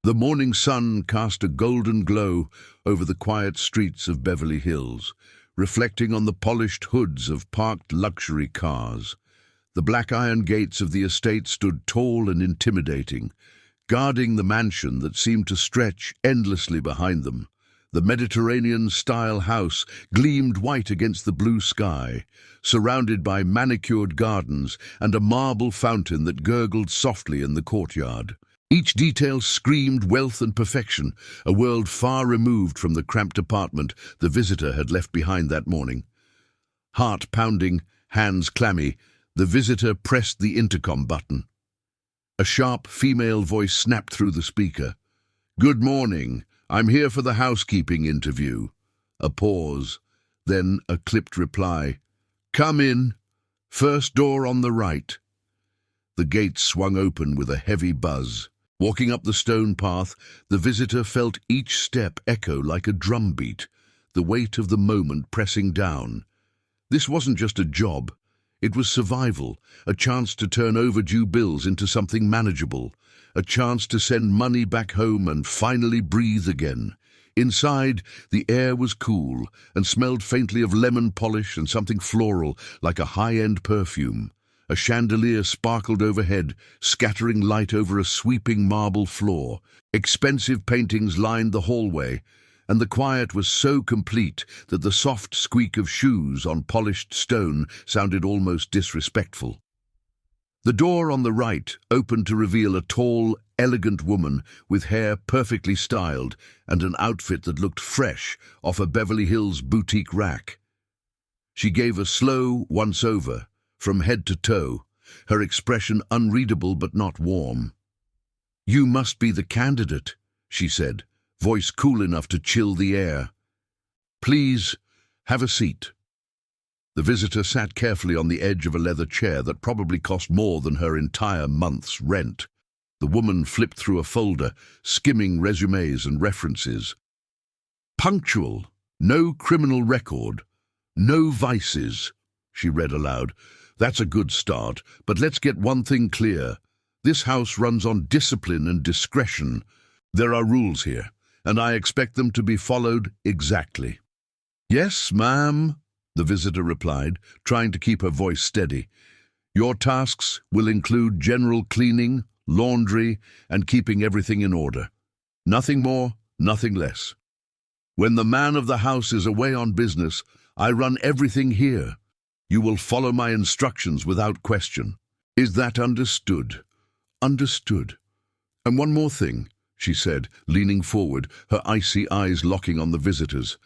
The morning sun cast a golden glow over the quiet streets of Beverly Hills, reflecting on the polished hoods of parked luxury cars. The black iron gates of the estate stood tall and intimidating, guarding the mansion that seemed to stretch endlessly behind them. The Mediterranean-style house gleamed white against the blue sky, surrounded by manicured gardens and a marble fountain that gurgled softly in the courtyard. Each detail screamed wealth and perfection, a world far removed from the cramped apartment the visitor had left behind that morning. Heart pounding, hands clammy, the visitor pressed the intercom button. A sharp female voice snapped through the speaker. "Good morning. I'm here for the housekeeping interview." A pause, then a clipped reply. "Come in. First door on the right." The gate swung open with a heavy buzz. Walking up the stone path, the visitor felt each step echo like a drumbeat, the weight of the moment pressing down. This wasn't just a job. It was survival, a chance to turn overdue bills into something manageable, a chance to send money back home and finally breathe again. Inside, the air was cool and smelled faintly of lemon polish and something floral, like a high-end perfume. A chandelier sparkled overhead, scattering light over a sweeping marble floor. Expensive paintings lined the hallway, and the quiet was so complete that the soft squeak of shoes on polished stone sounded almost disrespectful. The door on the right opened to reveal a tall, elegant woman with hair perfectly styled and an outfit that looked fresh off a Beverly Hills boutique rack. She gave a slow once-over, from head to toe, her expression unreadable but not warm. "You must be the candidate," she said, voice cool enough to chill the air. "Please, have a seat." The visitor sat carefully on the edge of a leather chair that probably cost more than her entire month's rent. The woman flipped through a folder, skimming resumes and references. "Punctual, no criminal record, no vices," she read aloud. "That's a good start, but let's get one thing clear. This house runs on discipline and discretion. There are rules here, and I expect them to be followed exactly." "Yes, ma'am," the visitor replied, trying to keep her voice steady. "Your tasks will include general cleaning, laundry, and keeping everything in order. Nothing more, nothing less. When the man of the house is away on business, I run everything here. You will follow my instructions without question. Is that understood?" "Understood. And one more thing," she said, leaning forward, her icy eyes locking on the visitor's.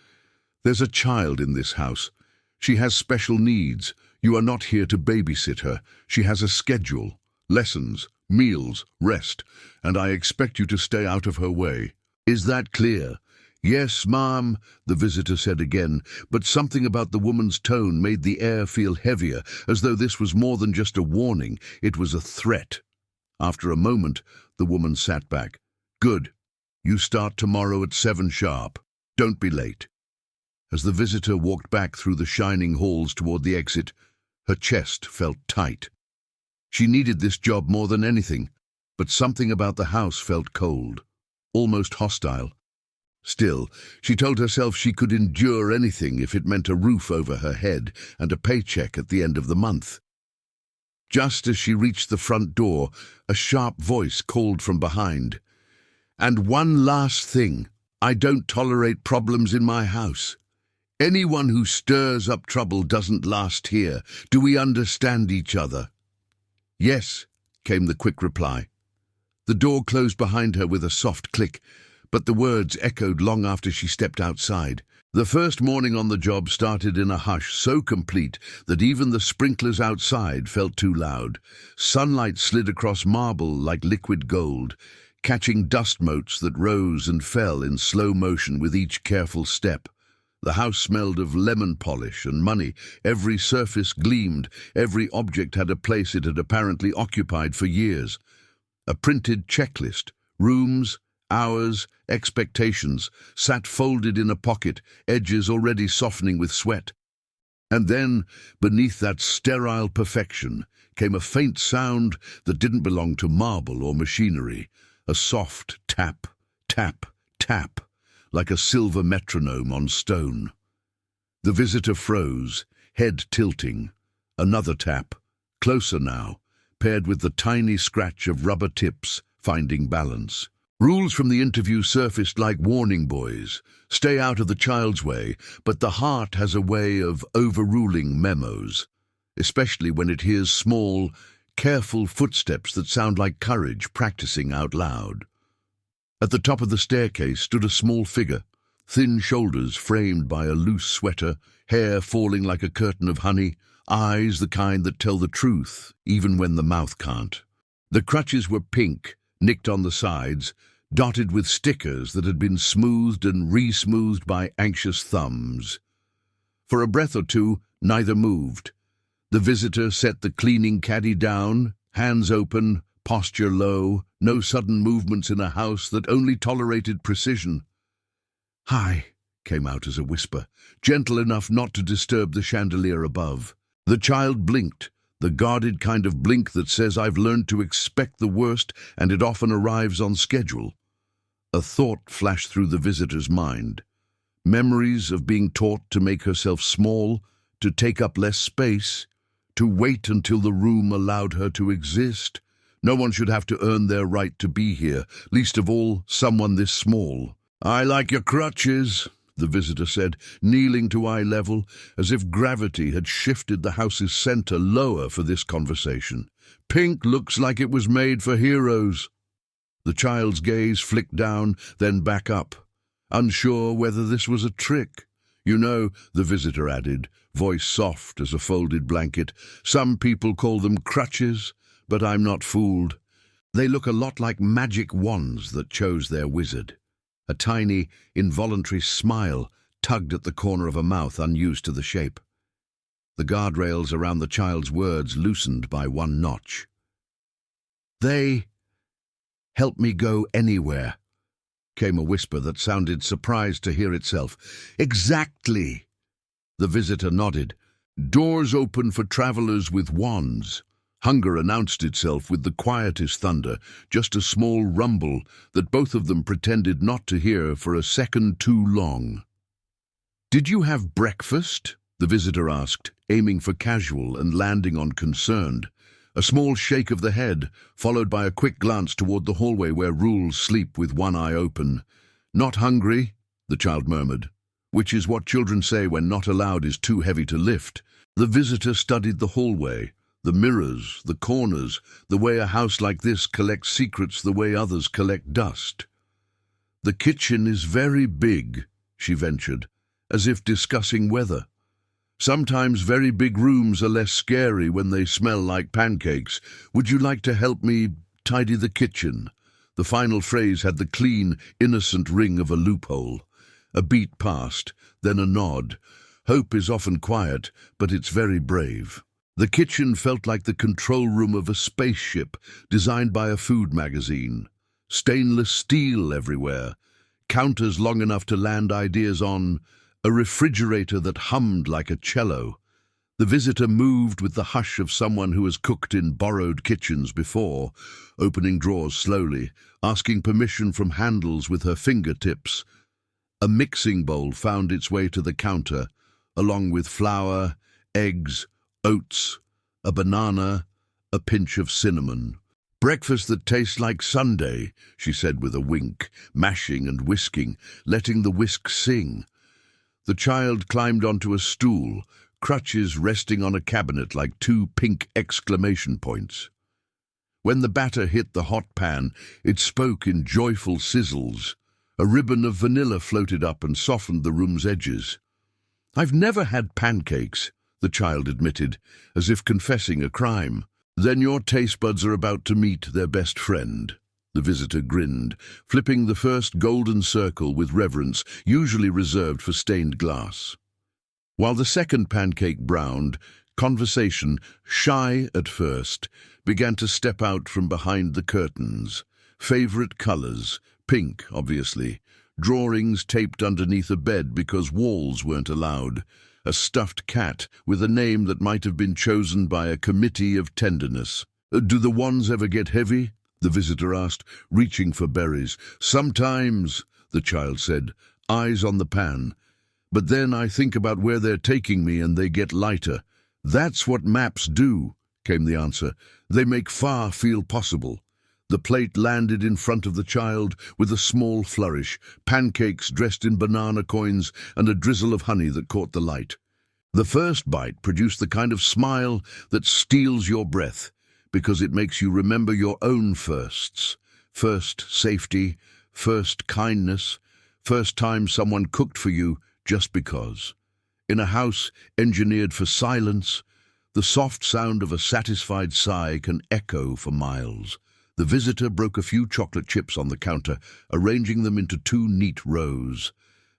"There's a child in this house. She has special needs. You are not here to babysit her. She has a schedule, lessons, meals, rest, and I expect you to stay out of her way. Is that clear?" "Yes, ma'am," the visitor said again, but something about the woman's tone made the air feel heavier, as though this was more than just a warning, it was a threat. After a moment, the woman sat back. "Good. You start tomorrow at 7 sharp. Don't be late." As the visitor walked back through the shining halls toward the exit, her chest felt tight. She needed this job more than anything, but something about the house felt cold, almost hostile. Still, she told herself she could endure anything if it meant a roof over her head and a paycheck at the end of the month. Just as she reached the front door, a sharp voice called from behind. "And one last thing, I don't tolerate problems in my house. Anyone who stirs up trouble doesn't last here. Do we understand each other?" "Yes," came the quick reply. The door closed behind her with a soft click, but the words echoed long after she stepped outside. The first morning on the job started in a hush so complete that even the sprinklers outside felt too loud. Sunlight slid across marble like liquid gold, catching dust motes that rose and fell in slow motion with each careful step. The house smelled of lemon polish and money. Every surface gleamed. Every object had a place it had apparently occupied for years. A printed checklist, rooms, hours, expectations, sat folded in a pocket, edges already softening with sweat. And then, beneath that sterile perfection, came a faint sound that didn't belong to marble or machinery, A soft tap, tap, tap, like a silver metronome on stone. The visitor froze, head tilting. Another tap, closer now, paired with the tiny scratch of rubber tips, finding balance. Rules from the interview surfaced like warning buoys. Stay out of the child's way, but the heart has a way of overruling memos, especially when it hears small, careful footsteps that sound like courage practicing out loud. At the top of the staircase stood a small figure, thin shoulders framed by a loose sweater, hair falling like a curtain of honey, eyes the kind that tell the truth, even when the mouth can't. The crutches were pink, nicked on the sides, dotted with stickers that had been smoothed and re-smoothed by anxious thumbs. For a breath or two, neither moved. The visitor set the cleaning caddy down, hands open, posture low, no sudden movements in a house that only tolerated precision. "Hi," came out as a whisper, gentle enough not to disturb the chandelier above. The child blinked, the guarded kind of blink that says I've learned to expect the worst and it often arrives on schedule. A thought flashed through the visitor's mind. Memories of being taught to make herself small, to take up less space, to wait until the room allowed her to exist. No one should have to earn their right to be here, least of all someone this small. "I like your crutches," the visitor said, kneeling to eye level, as if gravity had shifted the house's center lower for this conversation. "Pink looks like it was made for heroes." The child's gaze flicked down, then back up, unsure whether this was a trick. "You know," the visitor added, voice soft as a folded blanket, "some people call them crutches, but I'm not fooled. They look a lot like magic wands that chose their wizard." A tiny, involuntary smile tugged at the corner of a mouth unused to the shape. The guardrails around the child's words loosened by one notch. "They help me go anywhere," came a whisper that sounded surprised to hear itself. "Exactly." The visitor nodded. "Doors open for travelers with wands." Hunger announced itself with the quietest thunder, just a small rumble that both of them pretended not to hear for a second too long. "Did you have breakfast?" the visitor asked, aiming for casual and landing on concerned. A small shake of the head, followed by a quick glance toward the hallway where rules sleep with one eye open. "Not hungry," the child murmured, which is what children say when not allowed is too heavy to lift. The visitor studied the hallway, the mirrors, the corners, the way a house like this collects secrets the way others collect dust. "The kitchen is very big," she ventured, as if discussing weather. "Sometimes very big rooms are less scary when they smell like pancakes. Would you like to help me tidy the kitchen?" The final phrase had the clean, innocent ring of a loophole. A beat passed, then a nod. Hope is often quiet, but it's very brave. The kitchen felt like the control room of a spaceship designed by a food magazine. Stainless steel everywhere, counters long enough to land ideas on, a refrigerator that hummed like a cello. The visitor moved with the hush of someone who has cooked in borrowed kitchens before, opening drawers slowly, asking permission from handles with her fingertips. A mixing bowl found its way to the counter, along with flour, eggs, oats, a banana, a pinch of cinnamon. "Breakfast that tastes like Sunday," she said with a wink, mashing and whisking, letting the whisk sing. The child climbed onto a stool, crutches resting on a cabinet like two pink exclamation points. When the batter hit the hot pan, it spoke in joyful sizzles. A ribbon of vanilla floated up and softened the room's edges. "I've never had pancakes," the child admitted, as if confessing a crime. "Then your taste buds are about to meet their best friend." The visitor grinned, flipping the first golden circle with reverence, usually reserved for stained glass. While the second pancake browned, conversation, shy at first, began to step out from behind the curtains. Favorite colors, pink, obviously. Drawings taped underneath a bed because walls weren't allowed. A stuffed cat with a name that might have been chosen by a committee of tenderness. "Do the wands ever get heavy?" the visitor asked, reaching for berries. "Sometimes," the child said, eyes on the pan. "But then I think about where they're taking me and they get lighter." "That's what maps do," came the answer. "They make far feel possible." The plate landed in front of the child with a small flourish, pancakes dressed in banana coins and a drizzle of honey that caught the light. The first bite produced the kind of smile that steals your breath, because it makes you remember your own firsts. First safety, first kindness, first time someone cooked for you just because. In a house engineered for silence, the soft sound of a satisfied sigh can echo for miles. The visitor broke a few chocolate chips on the counter, arranging them into 2 neat rows.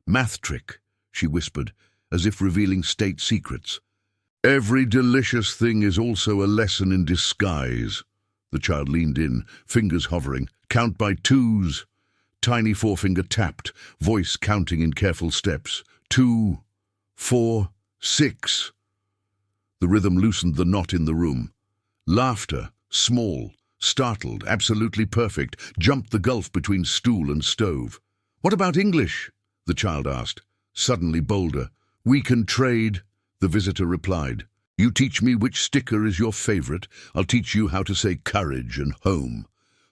"Math trick," she whispered, as if revealing state secrets. "Every delicious thing is also a lesson in disguise." The child leaned in, fingers hovering. "Count by 2s. Tiny forefinger tapped, voice counting in careful steps. 2, 4, 6. The rhythm loosened the knot in the room. Laughter, small, startled, absolutely perfect, jumped the gulf between stool and stove. "What about English?" the child asked, suddenly bolder. "We can trade," the visitor replied. "You teach me which sticker is your favorite, I'll teach you how to say courage and home."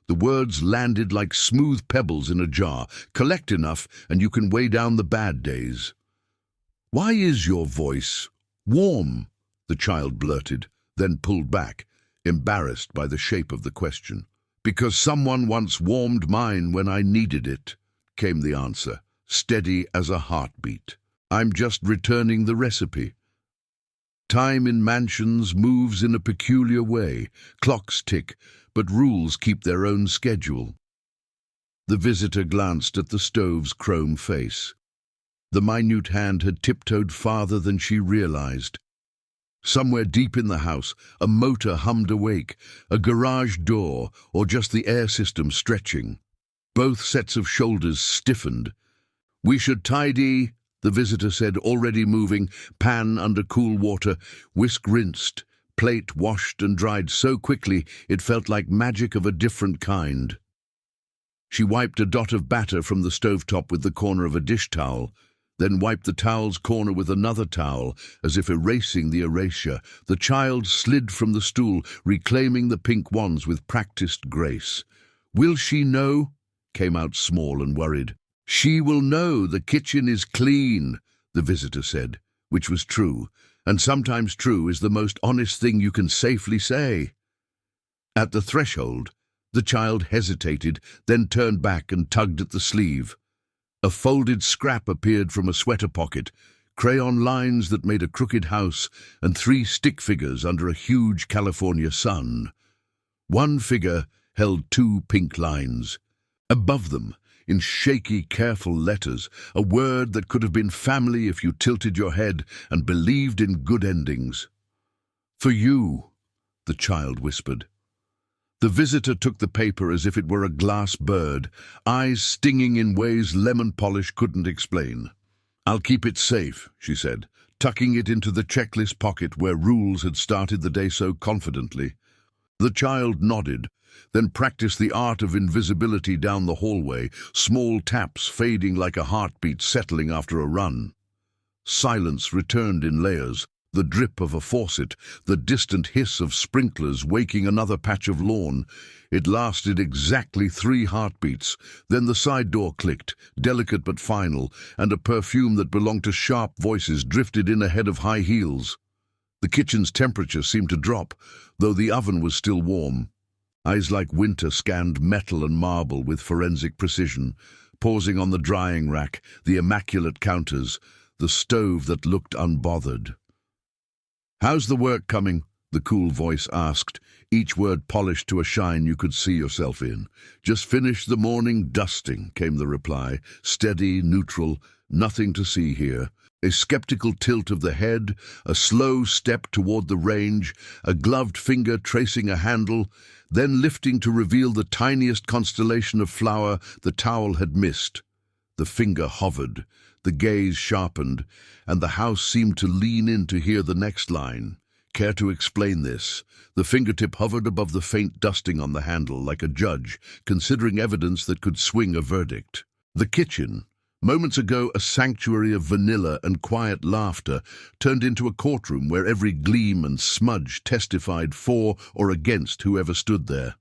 The words landed like smooth pebbles in a jar. Collect enough and you can weigh down the bad days. "Why is your voice warm?" the child blurted, then pulled back, embarrassed by the shape of the question. "Because someone once warmed mine when I needed it," came the answer, steady as a heartbeat. "I'm just returning the recipe." Time in mansions moves in a peculiar way. Clocks tick, but rules keep their own schedule. The visitor glanced at the stove's chrome face. The minute hand had tiptoed farther than she realized. Somewhere deep in the house, a motor hummed awake, a garage door, or just the air system stretching. Both sets of shoulders stiffened. "We should tidy," the visitor said, already moving, pan under cool water, whisk rinsed, plate washed and dried so quickly it felt like magic of a different kind. She wiped a dot of batter from the stovetop with the corner of a dish towel, then wiped the towel's corner with another towel, as if erasing the erasure. The child slid from the stool, reclaiming the pink wands with practiced grace. "Will she know?" came out small and worried. "She will know the kitchen is clean," the visitor said, which was true, and sometimes true is the most honest thing you can safely say. At the threshold, the child hesitated, then turned back and tugged at the sleeve. A folded scrap appeared from a sweater pocket, crayon lines that made a crooked house, and 3 stick figures under a huge California sun. One figure held 2 pink lines. Above them, in shaky, careful letters, a word that could have been family if you tilted your head and believed in good endings. "For you," the child whispered. The visitor took the paper as if it were a glass bird, eyes stinging in ways lemon polish couldn't explain. "I'll keep it safe," she said, tucking it into the checklist pocket where rules had started the day so confidently. The child nodded, then practiced the art of invisibility down the hallway, small taps fading like a heartbeat settling after a run. Silence returned in layers. The drip of a faucet, the distant hiss of sprinklers waking another patch of lawn. It lasted exactly 3 heartbeats. Then the side door clicked, delicate but final, and a perfume that belonged to sharp voices drifted in ahead of high heels. The kitchen's temperature seemed to drop, though the oven was still warm. Eyes like winter scanned metal and marble with forensic precision, pausing on the drying rack, the immaculate counters, the stove that looked unbothered. "How's the work coming?" the cool voice asked, each word polished to a shine you could see yourself in. "Just finished the morning dusting," came the reply, steady, neutral, nothing to see here. A skeptical tilt of the head, a slow step toward the range, a gloved finger tracing a handle, then lifting to reveal the tiniest constellation of flour the towel had missed. The finger hovered, the gaze sharpened, and the house seemed to lean in to hear the next line. Care to explain this? The fingertip hovered above the faint dusting on the handle like a judge, considering evidence that could swing a verdict. The kitchen, moments ago a sanctuary of vanilla and quiet laughter, turned into a courtroom where every gleam and smudge testified for or against whoever stood there.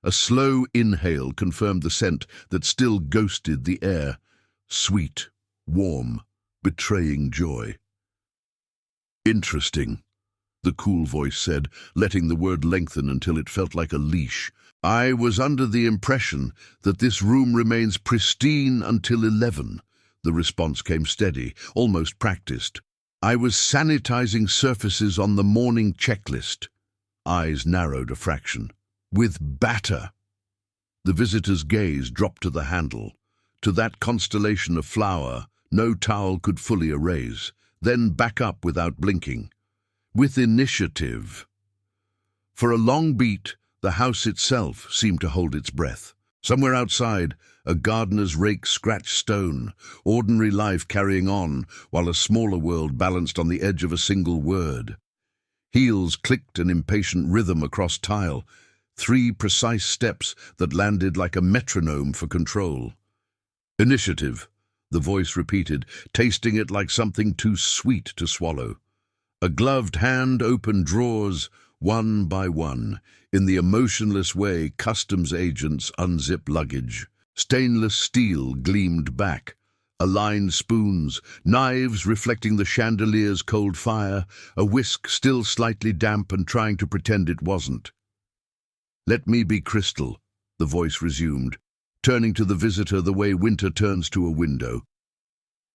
A slow inhale confirmed the scent that still ghosted the air. Sweet, warm, betraying joy. Interesting, the cool voice said, letting the word lengthen until it felt like a leash. I was under the impression that this room remains pristine until 11. The response came steady, almost practiced. I was sanitizing surfaces on the morning checklist. Eyes narrowed a fraction. With batter. The visitor's gaze dropped to the handle, to that constellation of flour no towel could fully erase, then back up without blinking. With initiative. For a long beat, the house itself seemed to hold its breath. Somewhere outside, a gardener's rake scratched stone, ordinary life carrying on, while a smaller world balanced on the edge of a single word. Heels clicked an impatient rhythm across tile, 3 precise steps that landed like a metronome for control. Initiative, the voice repeated, tasting it like something too sweet to swallow. A gloved hand opened drawers, one by one, in the emotionless way customs agents unzip luggage. Stainless steel gleamed back, aligned spoons, knives reflecting the chandelier's cold fire, a whisk still slightly damp and trying to pretend it wasn't. Let me be crystal, the voice resumed, turning to the visitor the way winter turns to a window.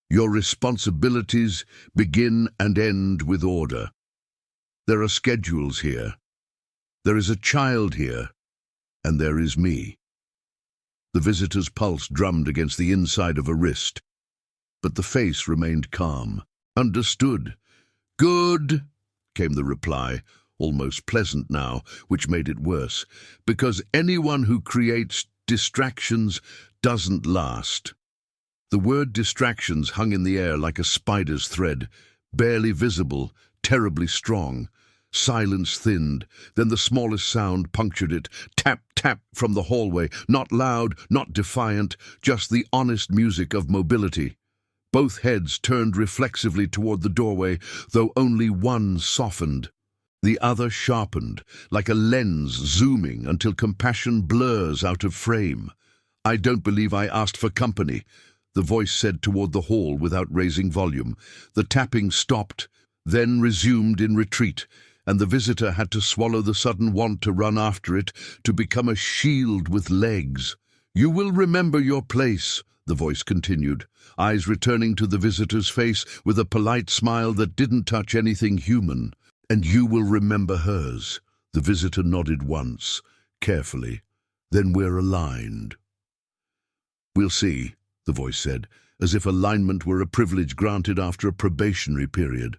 Your responsibilities begin and end with order. There are schedules here. There is a child here, and there is me. The visitor's pulse drummed against the inside of a wrist, but the face remained calm. Understood. Good, came the reply, almost pleasant now, which made it worse, because anyone who creates distractions doesn't last. The word distractions hung in the air like a spider's thread, barely visible, terribly strong. Silence thinned, then the smallest sound punctured it. Tap, tap from the hallway, not loud, not defiant, just the honest music of mobility. Both heads turned reflexively toward the doorway, though only one softened. The other sharpened, like a lens zooming until compassion blurs out of frame. I don't believe I asked for company, the voice said toward the hall without raising volume. The tapping stopped, then resumed in retreat, and the visitor had to swallow the sudden want to run after it, to become a shield with legs. You will remember your place, the voice continued, eyes returning to the visitor's face with a polite smile that didn't touch anything human. And you will remember hers. The visitor nodded once, carefully. Then we're aligned. We'll see, the voice said, as if alignment were a privilege granted after a probationary period.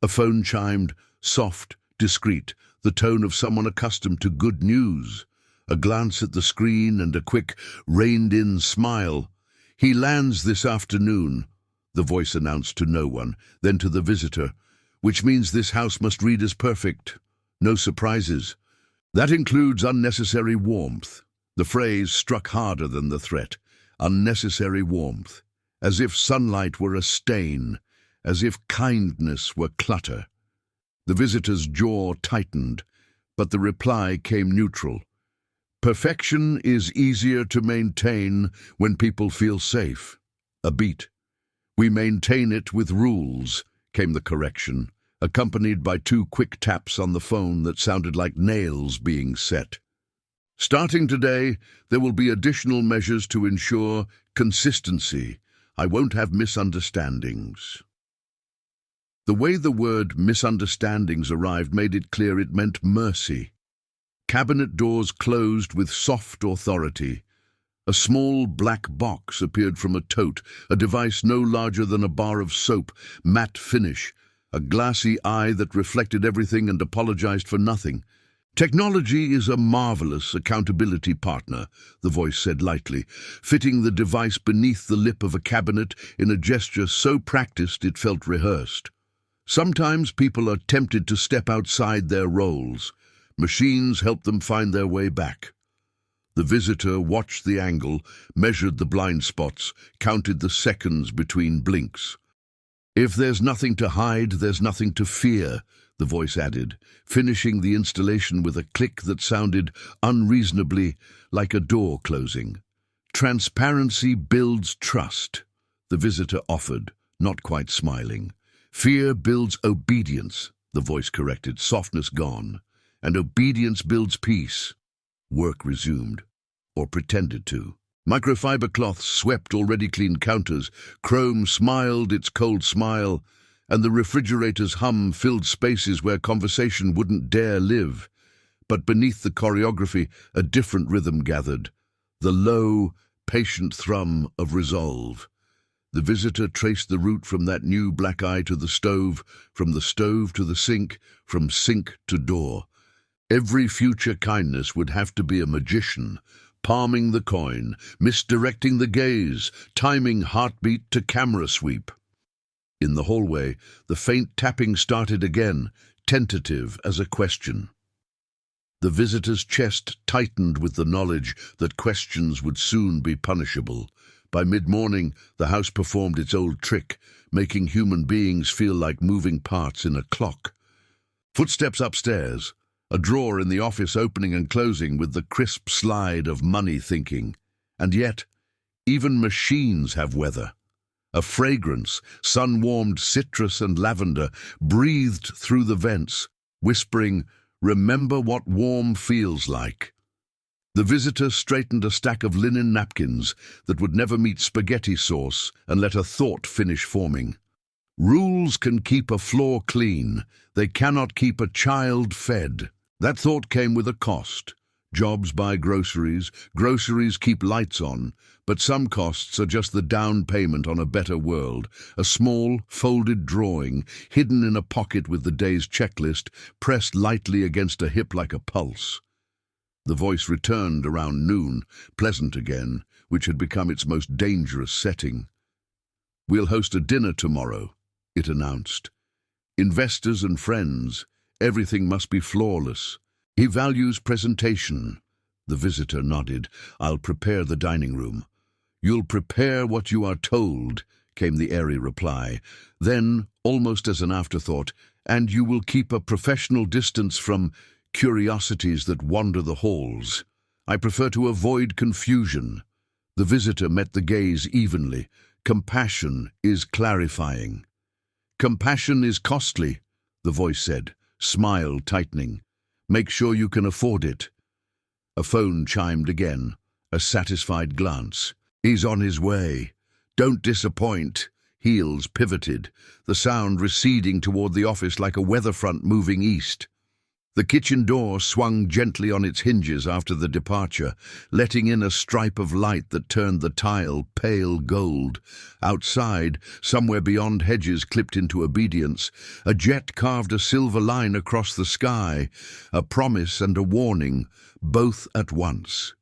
A phone chimed, soft, discreet, the tone of someone accustomed to good news. A glance at the screen and a quick, reined-in smile. He lands this afternoon, the voice announced to no one, then to the visitor, which means this house must read as perfect. No surprises. That includes unnecessary warmth. The phrase struck harder than the threat. Unnecessary warmth. As if sunlight were a stain. As if kindness were clutter. The visitor's jaw tightened, but the reply came neutral. Perfection is easier to maintain when people feel safe. A beat. We maintain it with rules, came the correction, accompanied by 2 quick taps on the phone that sounded like nails being set. Starting today, there will be additional measures to ensure consistency. I won't have misunderstandings. The way the word misunderstandings arrived made it clear it meant mercy. Cabinet doors closed with soft authority. A small black box appeared from a tote, a device no larger than a bar of soap, matte finish, a glassy eye that reflected everything and apologized for nothing. Technology is a marvelous accountability partner, the voice said lightly, fitting the device beneath the lip of a cabinet in a gesture so practiced it felt rehearsed. Sometimes people are tempted to step outside their roles. Machines help them find their way back. The visitor watched the angle, measured the blind spots, counted the seconds between blinks. "If there's nothing to hide, there's nothing to fear," the voice added, finishing the installation with a click that sounded unreasonably like a door closing. "Transparency builds trust," the visitor offered, not quite smiling. "Fear builds obedience," the voice corrected, softness gone. "And obedience builds peace." Work resumed, or pretended to. Microfiber cloths swept already clean counters, chrome smiled its cold smile, and the refrigerator's hum filled spaces where conversation wouldn't dare live. But beneath the choreography, a different rhythm gathered, the low, patient thrum of resolve. The visitor traced the route from that new black eye to the stove, from the stove to the sink, from sink to door. Every future kindness would have to be a magician, palming the coin, misdirecting the gaze, timing heartbeat to camera sweep. In the hallway, the faint tapping started again, tentative as a question. The visitor's chest tightened with the knowledge that questions would soon be punishable. By mid-morning, the house performed its old trick, making human beings feel like moving parts in a clock. Footsteps upstairs, a drawer in the office opening and closing with the crisp slide of money thinking. And yet, even machines have weather. A fragrance, sun-warmed citrus and lavender, breathed through the vents, whispering, "Remember what warm feels like." The visitor straightened a stack of linen napkins that would never meet spaghetti sauce and let a thought finish forming. Rules can keep a floor clean. They cannot keep a child fed. That thought came with a cost. Jobs buy groceries, groceries keep lights on, but some costs are just the down payment on a better world. A small, folded drawing, hidden in a pocket with the day's checklist, pressed lightly against a hip like a pulse. The voice returned around noon, pleasant again, which had become its most dangerous setting. "We'll host a dinner tomorrow," it announced. "Investors and friends, everything must be flawless. He values presentation." The visitor nodded. "I'll prepare the dining room." "You'll prepare what you are told," came the airy reply. Then, almost as an afterthought, "and you will keep a professional distance from curiosities that wander the halls. I prefer to avoid confusion." The visitor met the gaze evenly. "Compassion is clarifying." "Compassion is costly," the voice said, smile tightening. "Make sure you can afford it." A phone chimed again, a satisfied glance. "He's on his way. Don't disappoint." Heels pivoted, the sound receding toward the office like a weather front moving east. The kitchen door swung gently on its hinges after the departure, letting in a stripe of light that turned the tile pale gold. Outside, somewhere beyond hedges clipped into obedience, a jet carved a silver line across the sky, a promise and a warning, both at once.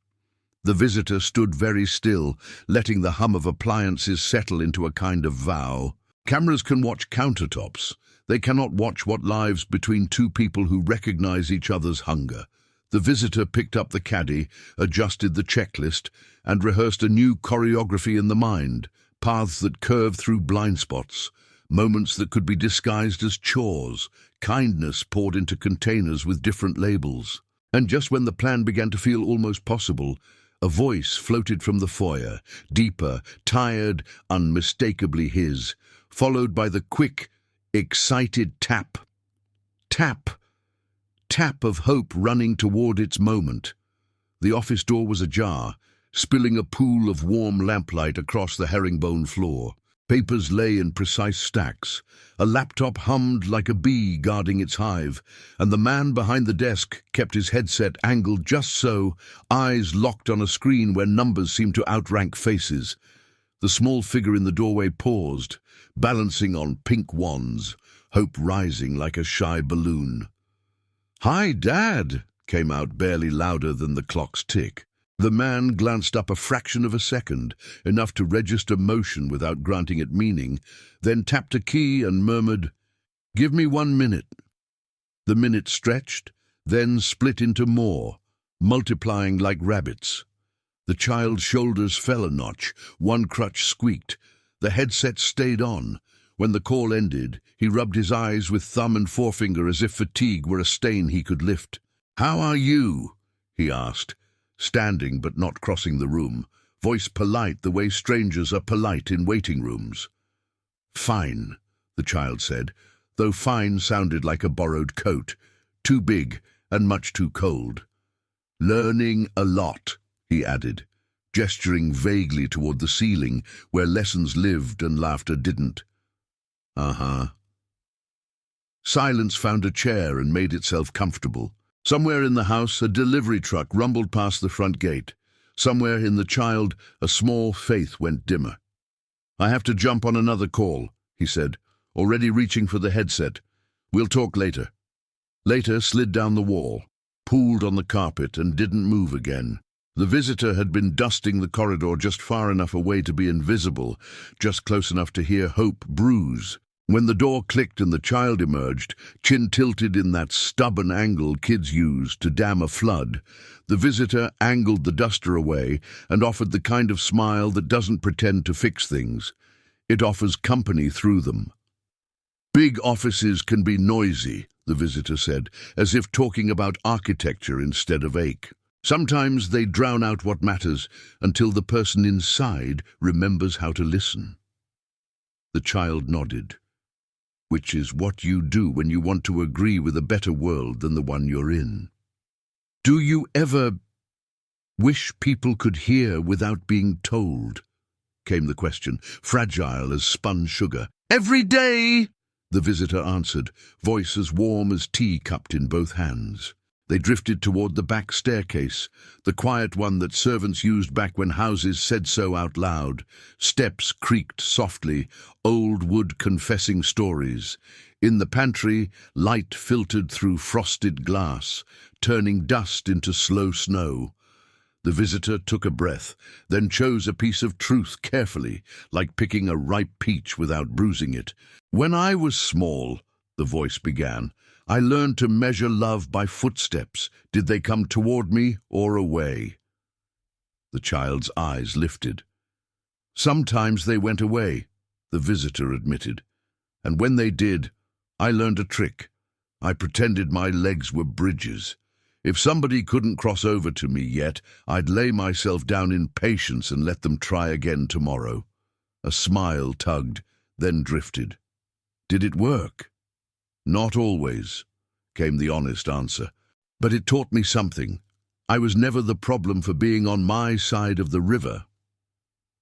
The visitor stood very still, letting the hum of appliances settle into a kind of vow. Cameras can watch countertops. They cannot watch what lives between two people who recognize each other's hunger. The visitor picked up the caddy, adjusted the checklist, and rehearsed a new choreography in the mind, paths that curved through blind spots, moments that could be disguised as chores, kindness poured into containers with different labels. And just when the plan began to feel almost possible, a voice floated from the foyer, deeper, tired, unmistakably his, followed by the quick, excited tap. Tap. Tap of hope running toward its moment. The office door was ajar, spilling a pool of warm lamplight across the herringbone floor. Papers lay in precise stacks. A laptop hummed like a bee guarding its hive, and the man behind the desk kept his headset angled just so, eyes locked on a screen where numbers seemed to outrank faces. The small figure in the doorway paused, balancing on pink wands, hope rising like a shy balloon. "Hi, Dad," came out barely louder than the clock's tick. The man glanced up a fraction of a second, enough to register motion without granting it meaning, then tapped a key and murmured, Give me 1 minute. The minute stretched, then split into more, multiplying like rabbits. The child's shoulders fell a notch, one crutch squeaked. The headset stayed on. When the call ended, he rubbed his eyes with thumb and forefinger as if fatigue were a stain he could lift. "How are you?" he asked, standing but not crossing the room, voice polite the way strangers are polite in waiting rooms. "Fine," the child said, though fine sounded like a borrowed coat, too big and much too cold. "Learning a lot," he added, gesturing vaguely toward the ceiling where lessons lived and laughter didn't. "Uh-huh." Silence found a chair and made itself comfortable. Somewhere in the house, a delivery truck rumbled past the front gate. Somewhere in the child, a small faith went dimmer. "I have to jump on another call," he said, already reaching for the headset. "We'll talk later." Later slid down the wall, pooled on the carpet, and didn't move again. The visitor had been dusting the corridor just far enough away to be invisible, just close enough to hear hope bruise. When the door clicked and the child emerged, chin tilted in that stubborn angle kids use to dam a flood, the visitor angled the duster away and offered the kind of smile that doesn't pretend to fix things. It offers company through them. "Big offices can be noisy," the visitor said, as if talking about architecture instead of ache. "Sometimes they drown out what matters until the person inside remembers how to listen." The child nodded. "Which is what you do when you want to agree with a better world than the one you're in." "Do you ever wish people could hear without being told?" came the question, fragile as spun sugar. "Every day," the visitor answered, voice as warm as tea cupped in both hands. They drifted toward the back staircase, the quiet one that servants used back when houses said so out loud. Steps creaked softly, old wood confessing stories. In the pantry, light filtered through frosted glass, turning dust into slow snow. The visitor took a breath, then chose a piece of truth carefully, like picking a ripe peach without bruising it. "When I was small," the voice began, "I learned to measure love by footsteps. Did they come toward me or away?" The child's eyes lifted. "Sometimes they went away," the visitor admitted. "And when they did, I learned a trick. I pretended my legs were bridges. If somebody couldn't cross over to me yet, I'd lay myself down in patience and let them try again tomorrow." A smile tugged, then drifted. "Did it work?" "Not always," came the honest answer. "But it taught me something. I was never the problem for being on my side of the river."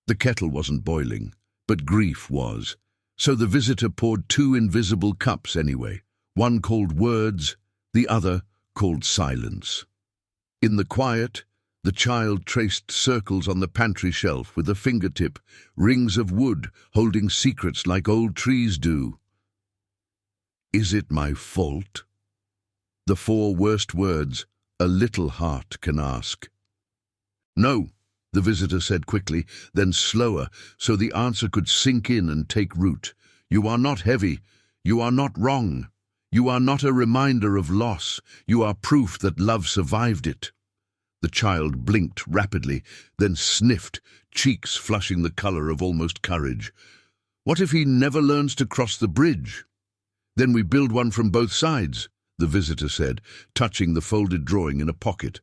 The kettle wasn't boiling, but grief was. So the visitor poured 2 invisible cups anyway, one called words, the other called silence. In the quiet, the child traced circles on the pantry shelf with a fingertip, rings of wood holding secrets like old trees do. "Is it my fault?" The 4 worst words a little heart can ask. "No," the visitor said quickly, then slower, so the answer could sink in and take root. "You are not heavy. You are not wrong. You are not a reminder of loss. You are proof that love survived it." The child blinked rapidly, then sniffed, cheeks flushing the color of almost courage. "What if he never learns to cross the bridge?" "Then we build one from both sides," the visitor said, touching the folded drawing in a pocket.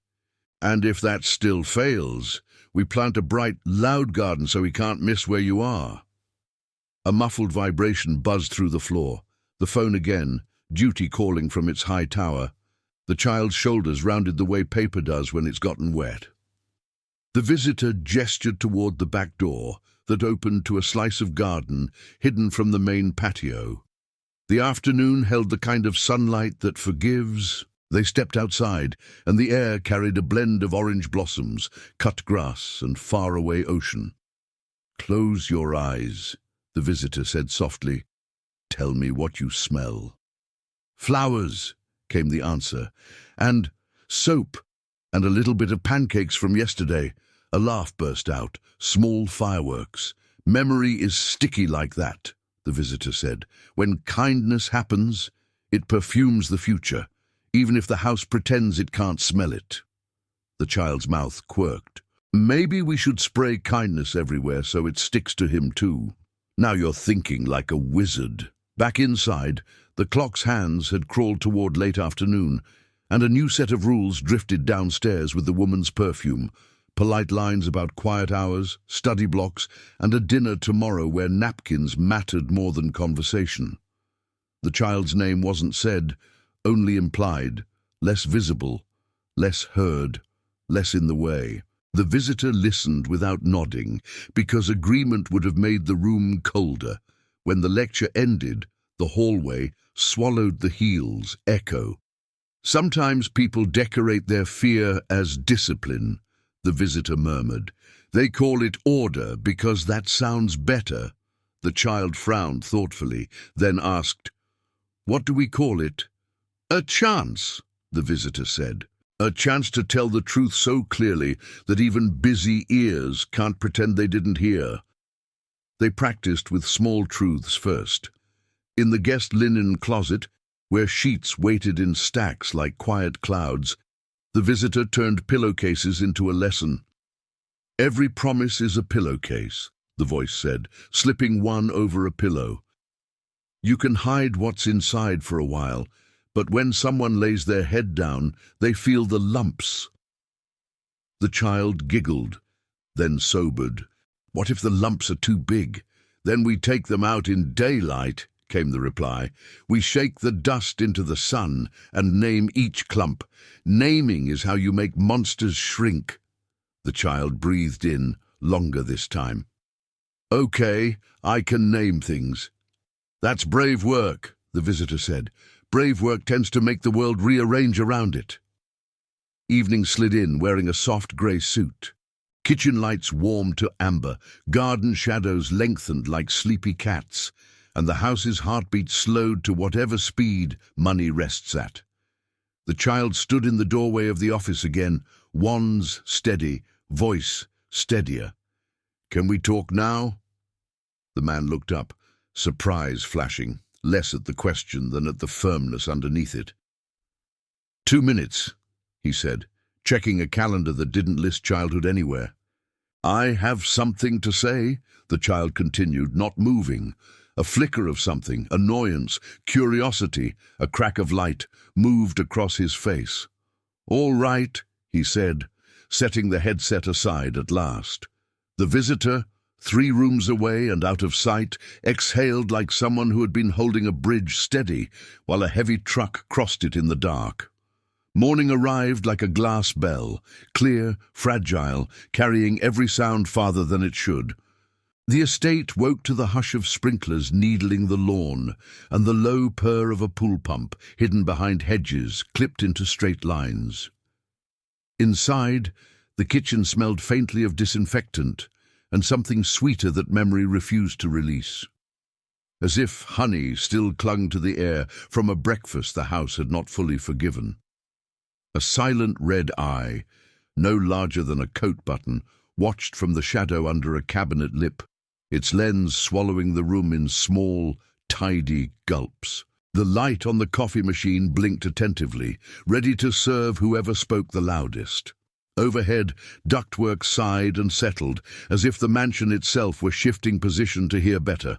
"And if that still fails, we plant a bright, loud garden so he can't miss where you are." A muffled vibration buzzed through the floor. The phone again, duty calling from its high tower. The child's shoulders rounded the way paper does when it's gotten wet. The visitor gestured toward the back door that opened to a slice of garden hidden from the main patio. The afternoon held the kind of sunlight that forgives. They stepped outside, and the air carried a blend of orange blossoms, cut grass, and faraway ocean. "Close your eyes," the visitor said softly. "Tell me what you smell." "Flowers," came the answer, "and soap, and a little bit of pancakes from yesterday." A laugh burst out, small fireworks. "Memory is sticky like that," the visitor said. "When kindness happens, it perfumes the future, even if the house pretends it can't smell it." The child's mouth quirked. "Maybe we should spray kindness everywhere so it sticks to him too." "Now you're thinking like a wizard." Back inside, the clock's hands had crawled toward late afternoon, and a new set of rules drifted downstairs with the woman's perfume. Polite lines about quiet hours, study blocks, and a dinner tomorrow where napkins mattered more than conversation. The child's name wasn't said, only implied, less visible, less heard, less in the way. The visitor listened without nodding, because agreement would have made the room colder. When the lecture ended, the hallway swallowed the heel's echo. "Sometimes people decorate their fear as discipline," the visitor murmured. "They call it order because that sounds better." The child frowned thoughtfully, then asked, "What do we call it?" "A chance," the visitor said. "A chance to tell the truth so clearly that even busy ears can't pretend they didn't hear." They practiced with small truths first. In the guest linen closet, where sheets waited in stacks like quiet clouds, the visitor turned pillowcases into a lesson. "Every promise is a pillowcase," the voice said, slipping one over a pillow. "You can hide what's inside for a while, but when someone lays their head down, they feel the lumps." The child giggled, then sobered. "What if the lumps are too big? Then we take them out in daylight," came the reply. "We shake the dust into the sun and name each clump. Naming is how you make monsters shrink." The child breathed in, longer this time. "Okay, I can name things." "That's brave work," the visitor said. "Brave work tends to make the world rearrange around it." Evening slid in, wearing a soft grey suit. Kitchen lights warmed to amber, garden shadows lengthened like sleepy cats, and the house's heartbeat slowed to whatever speed money rests at. The child stood in the doorway of the office again, wands steady, voice steadier. "Can we talk now?" The man looked up, surprise flashing, less at the question than at the firmness underneath it. "2 minutes," he said, checking a calendar that didn't list childhood anywhere. "I have something to say," the child continued, not moving. A flicker of something, annoyance, curiosity, a crack of light, moved across his face. "All right," he said, setting the headset aside at last. The visitor, 3 rooms away and out of sight, exhaled like someone who had been holding a bridge steady while a heavy truck crossed it in the dark. Morning arrived like a glass bell, clear, fragile, carrying every sound farther than it should. The estate woke to the hush of sprinklers needling the lawn, and the low purr of a pool pump, hidden behind hedges, clipped into straight lines. Inside, the kitchen smelled faintly of disinfectant, and something sweeter that memory refused to release. As if honey still clung to the air from a breakfast the house had not fully forgiven. A silent red eye, no larger than a coat button, watched from the shadow under a cabinet lip, its lens swallowing the room in small, tidy gulps. The light on the coffee machine blinked attentively, ready to serve whoever spoke the loudest. Overhead, ductwork sighed and settled, as if the mansion itself were shifting position to hear better.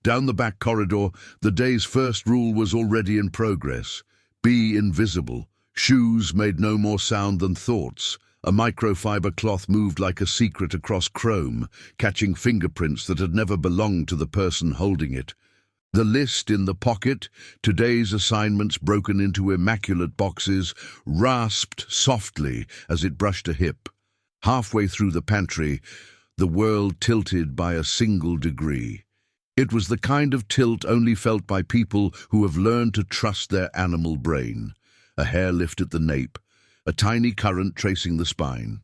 Down the back corridor, the day's first rule was already in progress. Be invisible. Shoes made no more sound than thoughts. A microfiber cloth moved like a secret across chrome, catching fingerprints that had never belonged to the person holding it. The list in the pocket, today's assignments broken into immaculate boxes, rasped softly as it brushed a hip. Halfway through the pantry, the world tilted by a single degree. It was the kind of tilt only felt by people who have learned to trust their animal brain. A hair lift at the nape, a tiny current tracing the spine.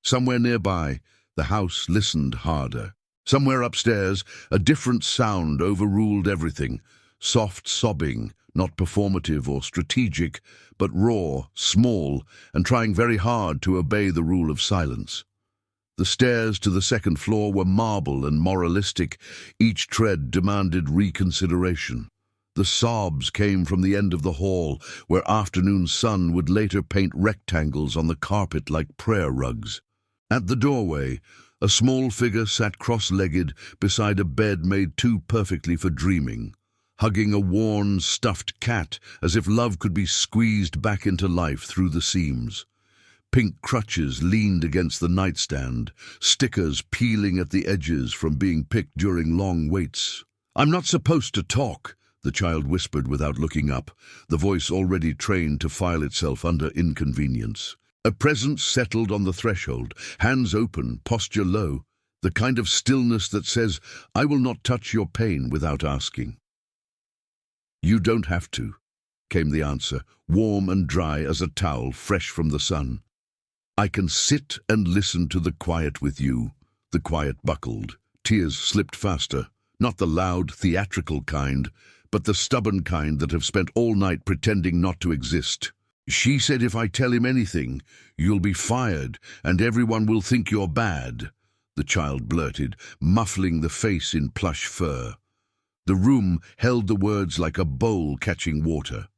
Somewhere nearby, the house listened harder. Somewhere upstairs, a different sound overruled everything. Soft sobbing, not performative or strategic, but raw, small, and trying very hard to obey the rule of silence. The stairs to the second floor were marble and moralistic. Each tread demanded reconsideration. The sobs came from the end of the hall, where afternoon sun would later paint rectangles on the carpet like prayer rugs. At the doorway, a small figure sat cross-legged beside a bed made too perfectly for dreaming, hugging a worn, stuffed cat as if love could be squeezed back into life through the seams. Pink crutches leaned against the nightstand, stickers peeling at the edges from being picked during long waits. "I'm not supposed to talk," the child whispered without looking up, the voice already trained to file itself under inconvenience. A presence settled on the threshold, hands open, posture low, the kind of stillness that says, "I will not touch your pain without asking." "You don't have to," came the answer, warm and dry as a towel fresh from the sun. "I can sit and listen to the quiet with you." The quiet buckled. Tears slipped faster, not the loud, theatrical kind, but the stubborn kind that have spent all night pretending not to exist. "She said if I tell him anything, you'll be fired and everyone will think you're bad," the child blurted, muffling the face in plush fur. The room held the words like a bowl catching water.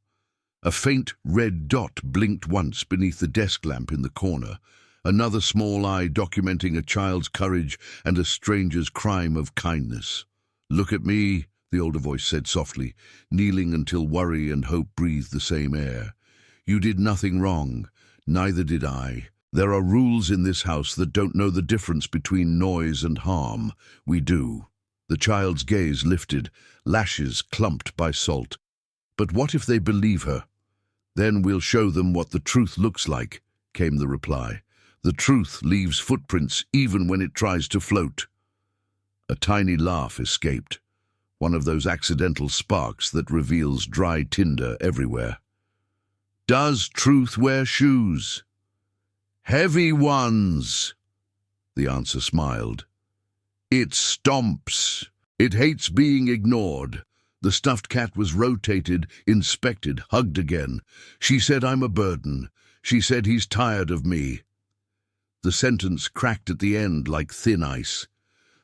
A faint red dot blinked once beneath the desk lamp in the corner, another small eye documenting a child's courage and a stranger's crime of kindness. "Look at me," the older voice said softly, kneeling until worry and hope breathed the same air. "You did nothing wrong, neither did I. There are rules in this house that don't know the difference between noise and harm. We do." The child's gaze lifted, lashes clumped by salt. "But what if they believe her?" "Then we'll show them what the truth looks like," came the reply. "The truth leaves footprints even when it tries to float." A tiny laugh escaped, one of those accidental sparks that reveals dry tinder everywhere. "Does truth wear shoes?" "Heavy ones," the answer smiled. "It stomps. It hates being ignored." The stuffed cat was rotated, inspected, hugged again. "She said I'm a burden. She said he's tired of me." The sentence cracked at the end like thin ice.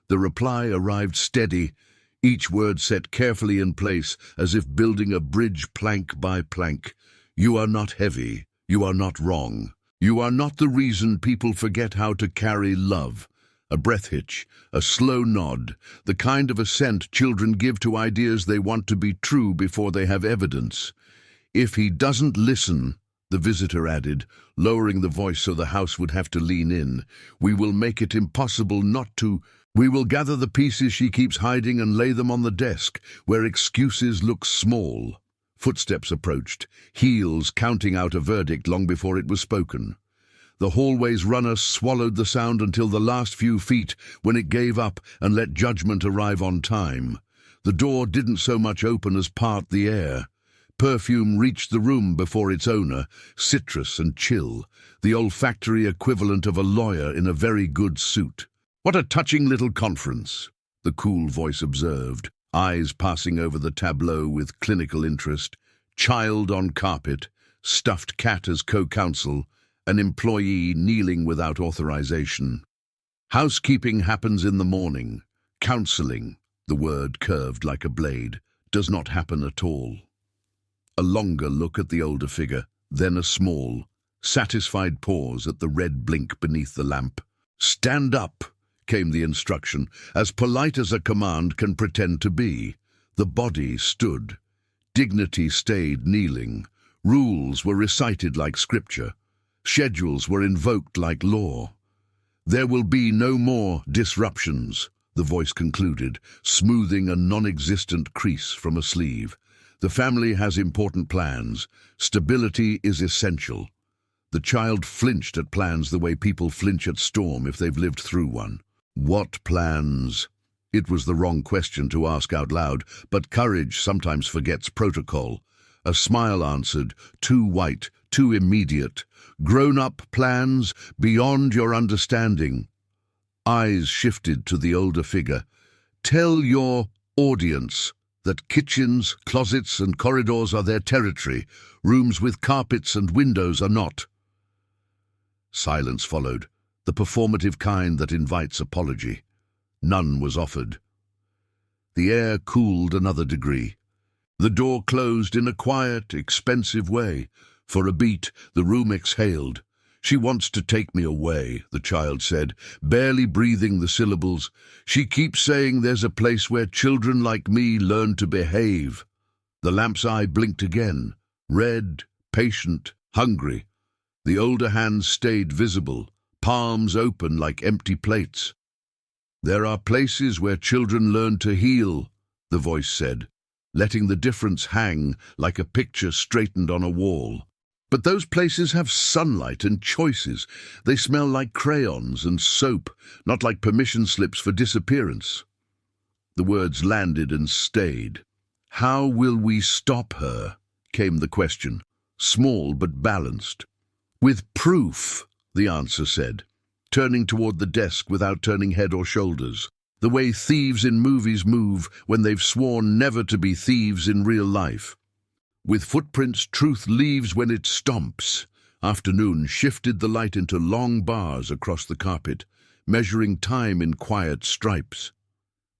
The reply arrived steady, each word set carefully in place as if building a bridge plank by plank. "You are not heavy. You are not wrong. You are not the reason people forget how to carry love." A breath hitch, a slow nod, the kind of assent children give to ideas they want to be true before they have evidence. "If he doesn't listen," the visitor added, lowering the voice so the house would have to lean in, "we will make it impossible not to. We will gather the pieces she keeps hiding and lay them on the desk, where excuses look small." Footsteps approached, heels counting out a verdict long before it was spoken. The hallway's runner swallowed the sound until the last few feet, when it gave up and let judgment arrive on time. The door didn't so much open as part the air. Perfume reached the room before its owner, citrus and chill, the olfactory equivalent of a lawyer in a very good suit. "What a touching little conference," the cool voice observed, eyes passing over the tableau with clinical interest. Child on carpet, stuffed cat as co-counsel, an employee kneeling without authorization. "Housekeeping happens in the morning. Counseling," the word curved like a blade, "does not happen at all." A longer look at the older figure, then a small, satisfied pause at the red blink beneath the lamp. "Stand up," came the instruction, as polite as a command can pretend to be. The body stood. Dignity stayed kneeling. Rules were recited like scripture. Schedules were invoked like law. "There will be no more disruptions," the voice concluded, smoothing a non-existent crease from a sleeve. "The family has important plans. Stability is essential." The child flinched at plans the way people flinch at storm if they've lived through one. What plans? It was the wrong question to ask out loud, but courage sometimes forgets protocol. A smile answered, too white, too immediate. "Grown-up plans beyond your understanding." Eyes shifted to the older figure. "Tell your audience that kitchens, closets and corridors are their territory. Rooms with carpets and windows are not." Silence followed, the performative kind that invites apology. None was offered. The air cooled another degree. The door closed in a quiet, expensive way. For a beat, the room exhaled. "She wants to take me away," the child said, barely breathing the syllables. "She keeps saying there's a place where children like me learn to behave." The lamp's eye blinked again, red, patient, hungry. The older hands stayed visible, palms open like empty plates. "There are places where children learn to heal," the voice said, letting the difference hang like a picture straightened on a wall. "But those places have sunlight and choices. They smell like crayons and soap, not like permission slips for disappearance." The words landed and stayed. "How will we stop her?" came the question, small but balanced. "With proof," the answer said, turning toward the desk without turning head or shoulders, the way thieves in movies move when they've sworn never to be thieves in real life. "With footprints truth leaves when it stomps." Afternoon shifted the light into long bars across the carpet, measuring time in quiet stripes.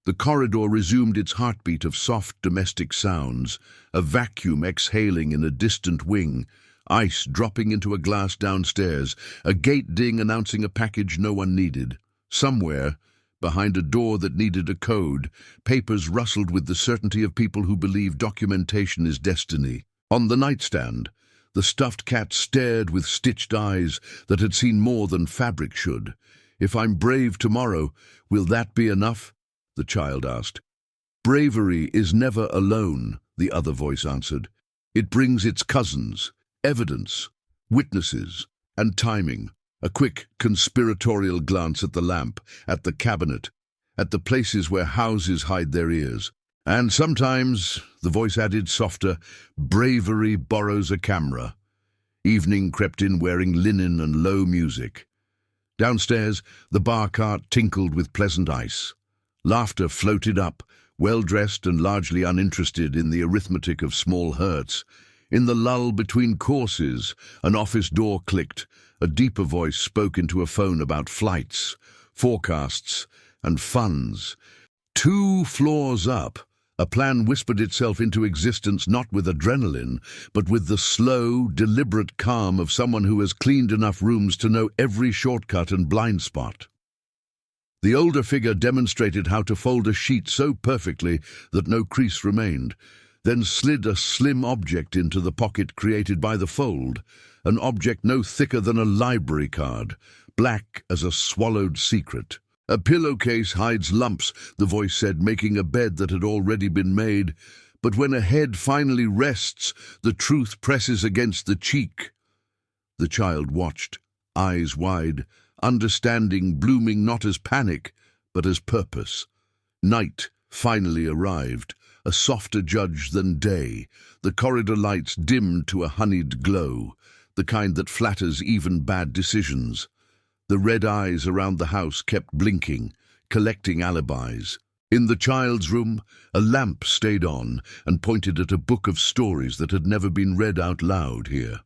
The corridor resumed its heartbeat of soft domestic sounds, a vacuum exhaling in a distant wing, ice dropping into a glass downstairs, a gate ding announcing a package no one needed. Somewhere, behind a door that needed a code, papers rustled with the certainty of people who believe documentation is destiny. On the nightstand, the stuffed cat stared with stitched eyes that had seen more than fabric should. "If I'm brave tomorrow, will that be enough?" the child asked. "Bravery is never alone," the other voice answered. "It brings its cousins, evidence, witnesses, and timing." A quick, conspiratorial glance at the lamp, at the cabinet, at the places where houses hide their ears. "And sometimes," the voice added softer, "bravery borrows a camera." Evening crept in wearing linen and low music. Downstairs, the bar cart tinkled with pleasant ice. Laughter floated up, well-dressed and largely uninterested in the arithmetic of small hurts. In the lull between courses, an office door clicked. A deeper voice spoke into a phone about flights, forecasts, and funds. 2 floors up, a plan whispered itself into existence not with adrenaline, but with the slow, deliberate calm of someone who has cleaned enough rooms to know every shortcut and blind spot. The older figure demonstrated how to fold a sheet so perfectly that no crease remained, then slid a slim object into the pocket created by the fold, an object no thicker than a library card, black as a swallowed secret. "A pillowcase hides lumps," the voice said, making a bed that had already been made. "But when a head finally rests, the truth presses against the cheek." The child watched, eyes wide, understanding blooming not as panic, but as purpose. Night finally arrived, a softer judge than day. The corridor lights dimmed to a honeyed glow, the kind that flatters even bad decisions. The red eyes around the house kept blinking, collecting alibis. In the child's room, a lamp stayed on and pointed at a book of stories that had never been read out loud here.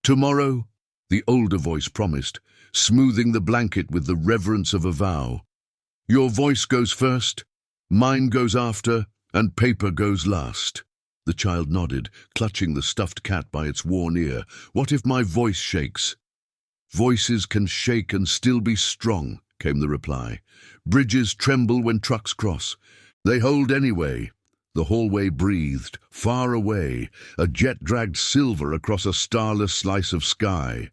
"Tomorrow," the older voice promised, smoothing the blanket with the reverence of a vow. "Your voice goes first, mine goes after, and paper goes last." The child nodded, clutching the stuffed cat by its worn ear. "What if my voice shakes?" "Voices can shake and still be strong," came the reply. "Bridges tremble when trucks cross. They hold anyway." The hallway breathed, far away, a jet dragged silver across a starless slice of sky.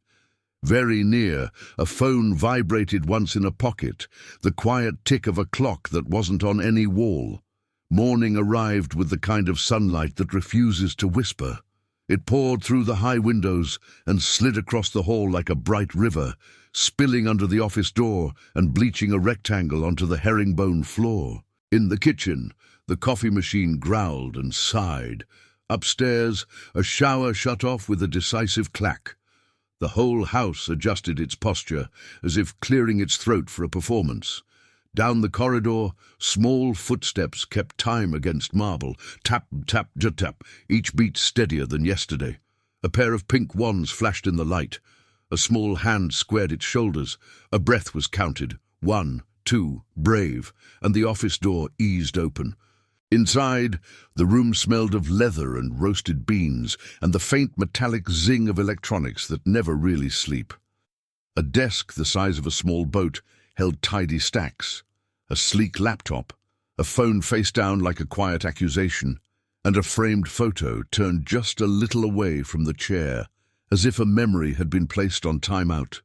Very near, a phone vibrated once in a pocket, the quiet tick of a clock that wasn't on any wall. Morning arrived with the kind of sunlight that refuses to whisper. It poured through the high windows and slid across the hall like a bright river, spilling under the office door and bleaching a rectangle onto the herringbone floor. In the kitchen, the coffee machine growled and sighed. Upstairs, a shower shut off with a decisive clack. The whole house adjusted its posture, as if clearing its throat for a performance. Down the corridor, small footsteps kept time against marble. Tap, tap, tap, each beat steadier than yesterday. A pair of pink wands flashed in the light. A small hand squared its shoulders. A breath was counted. 1, 2, brave, and the office door eased open. Inside, the room smelled of leather and roasted beans, and the faint metallic zing of electronics that never really sleep. A desk the size of a small boat held tidy stacks, a sleek laptop, a phone face down like a quiet accusation, and a framed photo turned just a little away from the chair, as if a memory had been placed on timeout.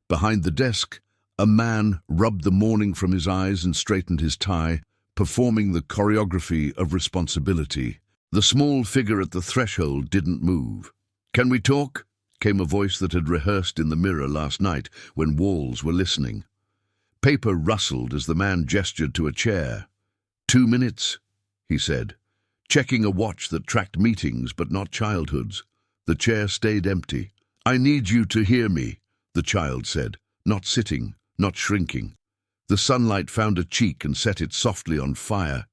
Behind the desk, a man rubbed the morning from his eyes and straightened his tie, performing the choreography of responsibility. The small figure at the threshold didn't move. "Can we talk?" came a voice that had rehearsed in the mirror last night when walls were listening. Paper rustled as the man gestured to a chair. 2 minutes, he said, checking a watch that tracked meetings but not childhood's. The chair stayed empty. "I need you to hear me," the child said, not sitting, not shrinking. The sunlight found a cheek and set it softly on fire.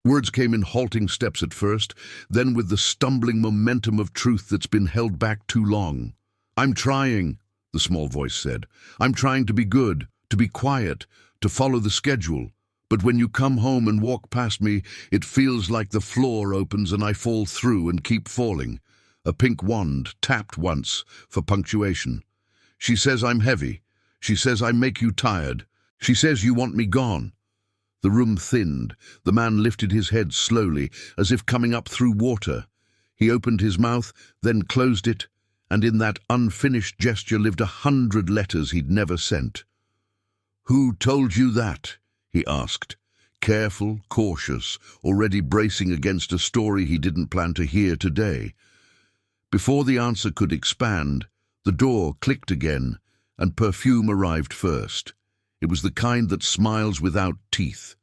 Words came in halting steps at first, then with the stumbling momentum of truth that's been held back too long. "I'm trying," the small voice said. "I'm trying to be good, to be quiet, to follow the schedule. But when you come home and walk past me, it feels like the floor opens and I fall through and keep falling." A pink wand tapped once for punctuation. "She says I'm heavy. She says I make you tired. She says you want me gone." The room thinned. The man lifted his head slowly, as if coming up through water. He opened his mouth, then closed it, and in that unfinished gesture lived 100 letters he'd never sent. "Who told you that?" he asked, careful, cautious, already bracing against a story he didn't plan to hear today. Before the answer could expand, the door clicked again, and perfume arrived first. It was the kind that smiles without teeth.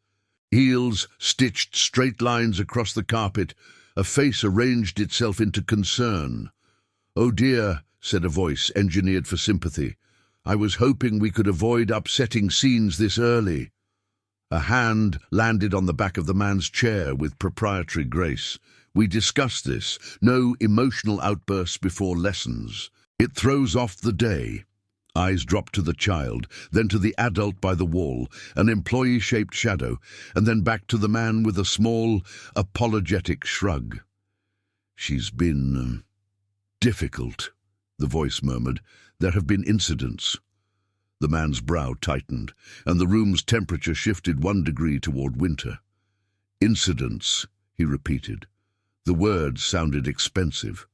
Heels stitched straight lines across the carpet. A face arranged itself into concern. "Oh dear," said a voice engineered for sympathy. "I was hoping we could avoid upsetting scenes this early." A hand landed on the back of the man's chair with proprietary grace. "We discussed this. No emotional outbursts before lessons. It throws off the day." Eyes dropped to the child, then to the adult by the wall, an employee-shaped shadow, and then back to the man with a small, apologetic shrug. "She's been difficult," the voice murmured. "There have been incidents." The man's brow tightened, and the room's temperature shifted 1 degree toward winter. "Incidents," he repeated. The words sounded expensive.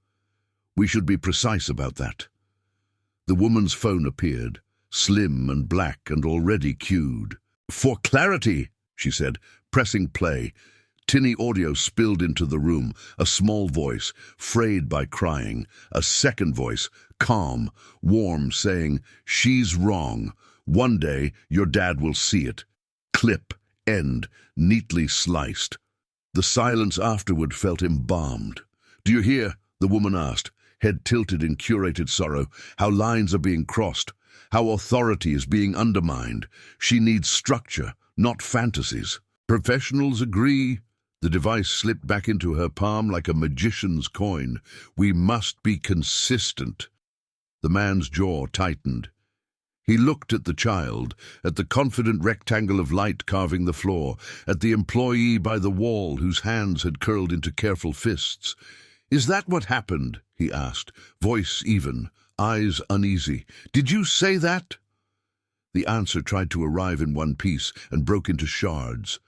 "We should be precise about that." The woman's phone appeared, slim and black and already cued. "For clarity," she said, pressing play. Tinny audio spilled into the room, a small voice, frayed by crying, a second voice, calm, warm, saying, "She's wrong. One day your dad will see it." Clip, end, neatly sliced. The silence afterward felt embalmed. "Do you hear?" the woman asked, head tilted in curated sorrow, "how lines are being crossed, how authority is being undermined. She needs structure, not fantasies." "Professionals agree." The device slipped back into her palm like a magician's coin. "We must be consistent." The man's jaw tightened. He looked at the child, at the confident rectangle of light carving the floor, at the employee by the wall whose hands had curled into careful fists. "Is that what happened?" he asked, voice even, eyes uneasy. "Did you say that?" The answer tried to arrive in one piece and broke into shards.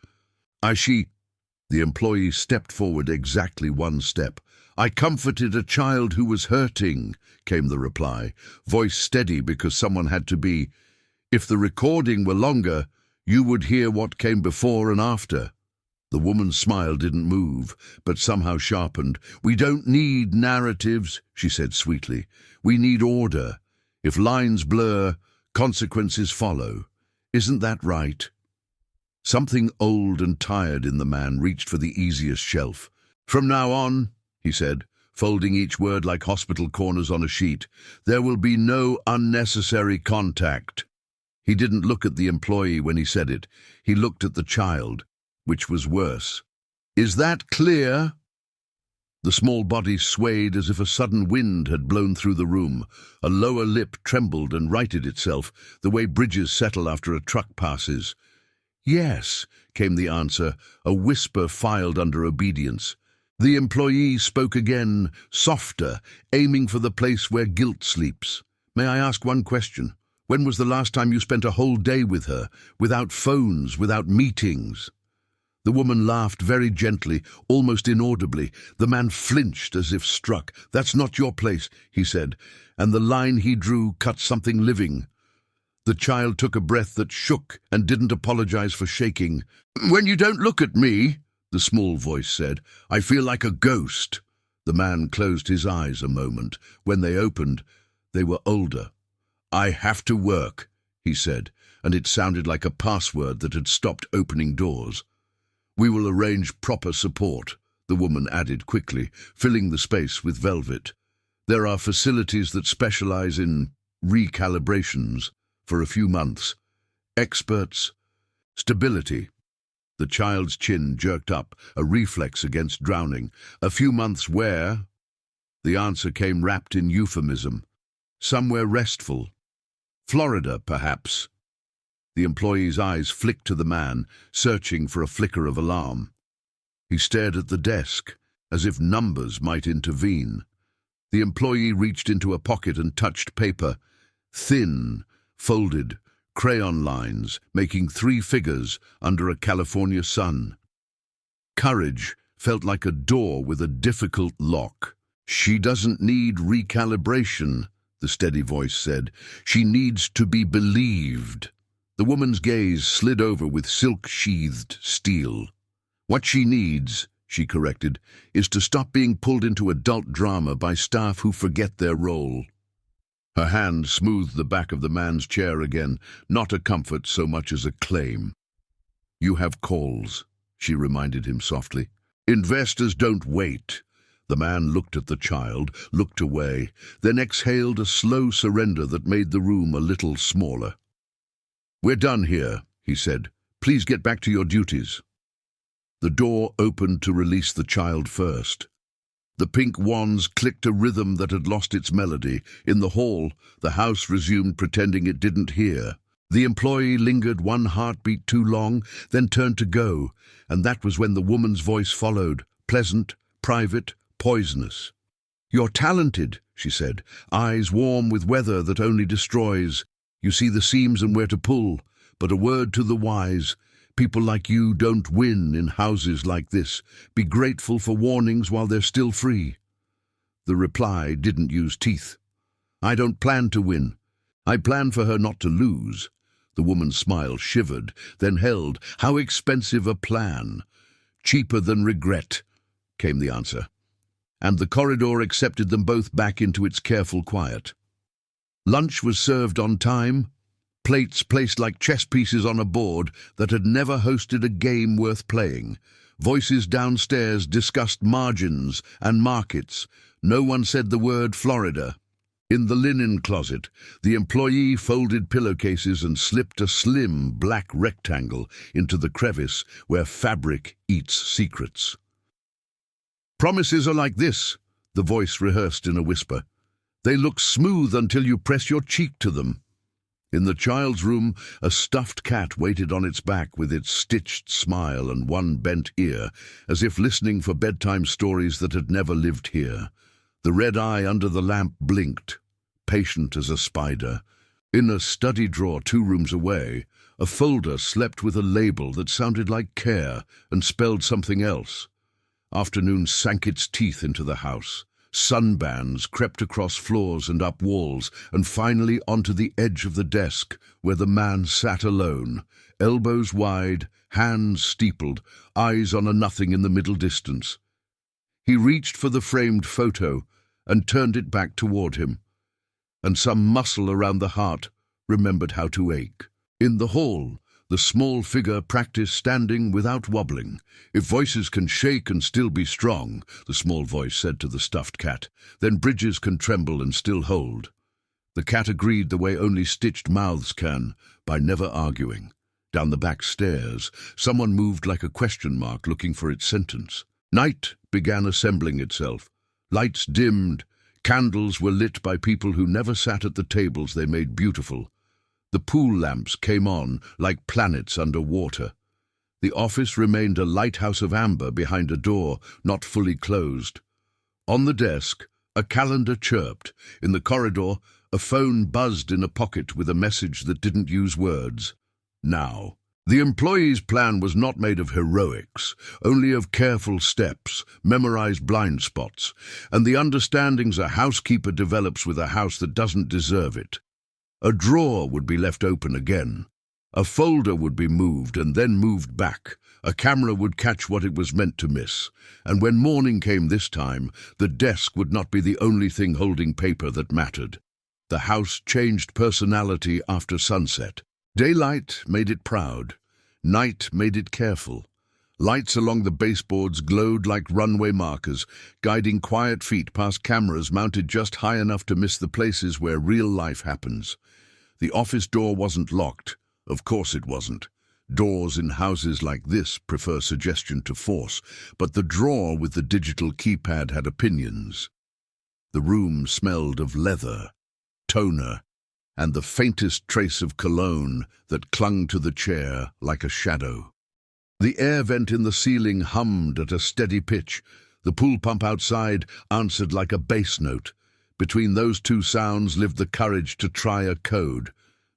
The employee stepped forward exactly 1 step. "I comforted a child who was hurting," came the reply, voice steady because someone had to be. "If the recording were longer, you would hear what came before and after." The woman's smile didn't move, but somehow sharpened. "We don't need narratives," she said sweetly. "We need order. If lines blur, consequences follow. Isn't that right?" Something old and tired in the man reached for the easiest shelf. "From now on," he said, folding each word like hospital corners on a sheet, "there will be no unnecessary contact." He didn't look at the employee when he said it. He looked at the child, which was worse. "Is that clear?" The small body swayed as if a sudden wind had blown through the room. A lower lip trembled and righted itself, the way bridges settle after a truck passes. "Yes," came the answer, a whisper filed under obedience. The employee spoke again, softer, aiming for the place where guilt sleeps. "May I ask one question? When was the last time you spent a whole day with her, without phones, without meetings?" The woman laughed very gently, almost inaudibly. The man flinched as if struck. "That's not your place," he said, and the line he drew cut something living. The child took a breath that shook and didn't apologize for shaking. "When you don't look at me," the small voice said, "I feel like a ghost." The man closed his eyes a moment. When they opened, they were older. "I have to work," he said, and it sounded like a password that had stopped opening doors. "We will arrange proper support," the woman added quickly, filling the space with velvet. "There are facilities that specialize in recalibrations for a few months. Experts, stability." The child's chin jerked up, a reflex against drowning. "A few months where?" The answer came wrapped in euphemism. "Somewhere restful. Florida, perhaps." The employee's eyes flicked to the man, searching for a flicker of alarm. He stared at the desk, as if numbers might intervene. The employee reached into a pocket and touched paper. Thin, folded, crayon lines, making 3 figures under a California sun. Courage felt like a door with a difficult lock. "She doesn't need recalibration," the steady voice said. "She needs to be believed." The woman's gaze slid over with silk-sheathed steel. "What she needs," she corrected, "is to stop being pulled into adult drama by staff who forget their role." Her hand smoothed the back of the man's chair again, not a comfort so much as a claim. "You have calls," she reminded him softly. "Investors don't wait." The man looked at the child, looked away, then exhaled a slow surrender that made the room a little smaller. "We're done here," he said. "Please get back to your duties." The door opened to release the child first. The pink wands clicked a rhythm that had lost its melody. In the hall, the house resumed pretending it didn't hear. The employee lingered one heartbeat too long, then turned to go, and that was when the woman's voice followed, pleasant, private, poisonous. "You're talented," she said, eyes warm with weather that only destroys. "You see the seams and where to pull, but a word to the wise. People like you don't win in houses like this. Be grateful for warnings while they're still free." The reply didn't use teeth. "I don't plan to win. I plan for her not to lose." The woman's smile shivered, then held. "How expensive a plan?" "Cheaper than regret," came the answer. And the corridor accepted them both back into its careful quiet. Lunch was served on time, plates placed like chess pieces on a board that had never hosted a game worth playing. Voices downstairs discussed margins and markets. No one said the word Florida. In the linen closet, the employee folded pillowcases and slipped a slim black rectangle into the crevice where fabric eats secrets. "Promises are like this," the voice rehearsed in a whisper. "They look smooth until you press your cheek to them." In the child's room, a stuffed cat waited on its back with its stitched smile and one bent ear, as if listening for bedtime stories that had never lived here. The red eye under the lamp blinked, patient as a spider. In a study drawer 2 rooms away, a folder slept with a label that sounded like care and spelled something else. Afternoon sank its teeth into the house. Sunbands crept across floors and up walls, and finally onto the edge of the desk, where the man sat alone, elbows wide, hands steepled, eyes on a nothing in the middle distance. He reached for the framed photo and turned it back toward him, and some muscle around the heart remembered how to ache. In the hall, the small figure practiced standing without wobbling. "If voices can shake and still be strong," the small voice said to the stuffed cat, "then bridges can tremble and still hold." The cat agreed the way only stitched mouths can, by never arguing. Down the back stairs, someone moved like a question mark looking for its sentence. "Night, began assembling itself. Lights dimmed, candles were lit by people who never sat at the tables they made beautiful. The pool lamps came on like planets under water. The office remained a lighthouse of amber behind a door not fully closed. On the desk, a calendar chirped. In the corridor, a phone buzzed in a pocket with a message that didn't use words. Now. The employee's plan was not made of heroics, only of careful steps, memorized blind spots, and the understandings a housekeeper develops with a house that doesn't deserve it. A drawer would be left open again. A folder would be moved and then moved back. A camera would catch what it was meant to miss. And when morning came this time, the desk would not be the only thing holding paper that mattered. The house changed personality after sunset. Daylight made it proud. Night made it careful. Lights along the baseboards glowed like runway markers, guiding quiet feet past cameras mounted just high enough to miss the places where real life happens. The office door wasn't locked. Of course it wasn't. Doors in houses like this prefer suggestion to force, but the drawer with the digital keypad had opinions. The room smelled of leather, toner, and the faintest trace of cologne that clung to the chair like a shadow. The air vent in the ceiling hummed at a steady pitch. The pool pump outside answered like a bass note. Between those two sounds lived the courage to try a code.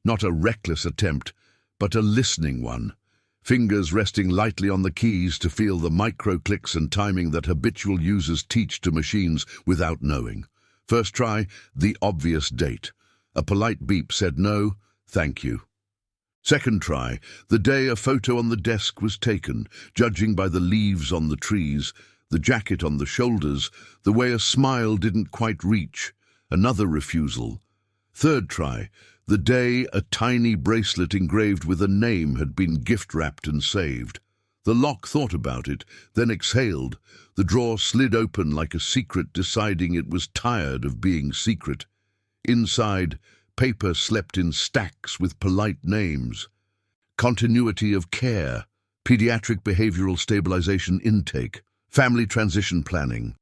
Not a reckless attempt, but a listening one. Fingers resting lightly on the keys to feel the micro-clicks and timing that habitual users teach to machines without knowing. First try, the obvious date. A polite beep said no, thank you. Second try, the day a photo on the desk was taken, judging by the leaves on the trees, the jacket on the shoulders, the way a smile didn't quite reach. Another refusal. Third try, the day a tiny bracelet engraved with a name had been gift-wrapped and saved. The lock thought about it, then exhaled. The drawer slid open like a secret, deciding it was tired of being secret. Inside, paper slept in stacks with polite names. Continuity of care, pediatric behavioral stabilization intake, family transition planning.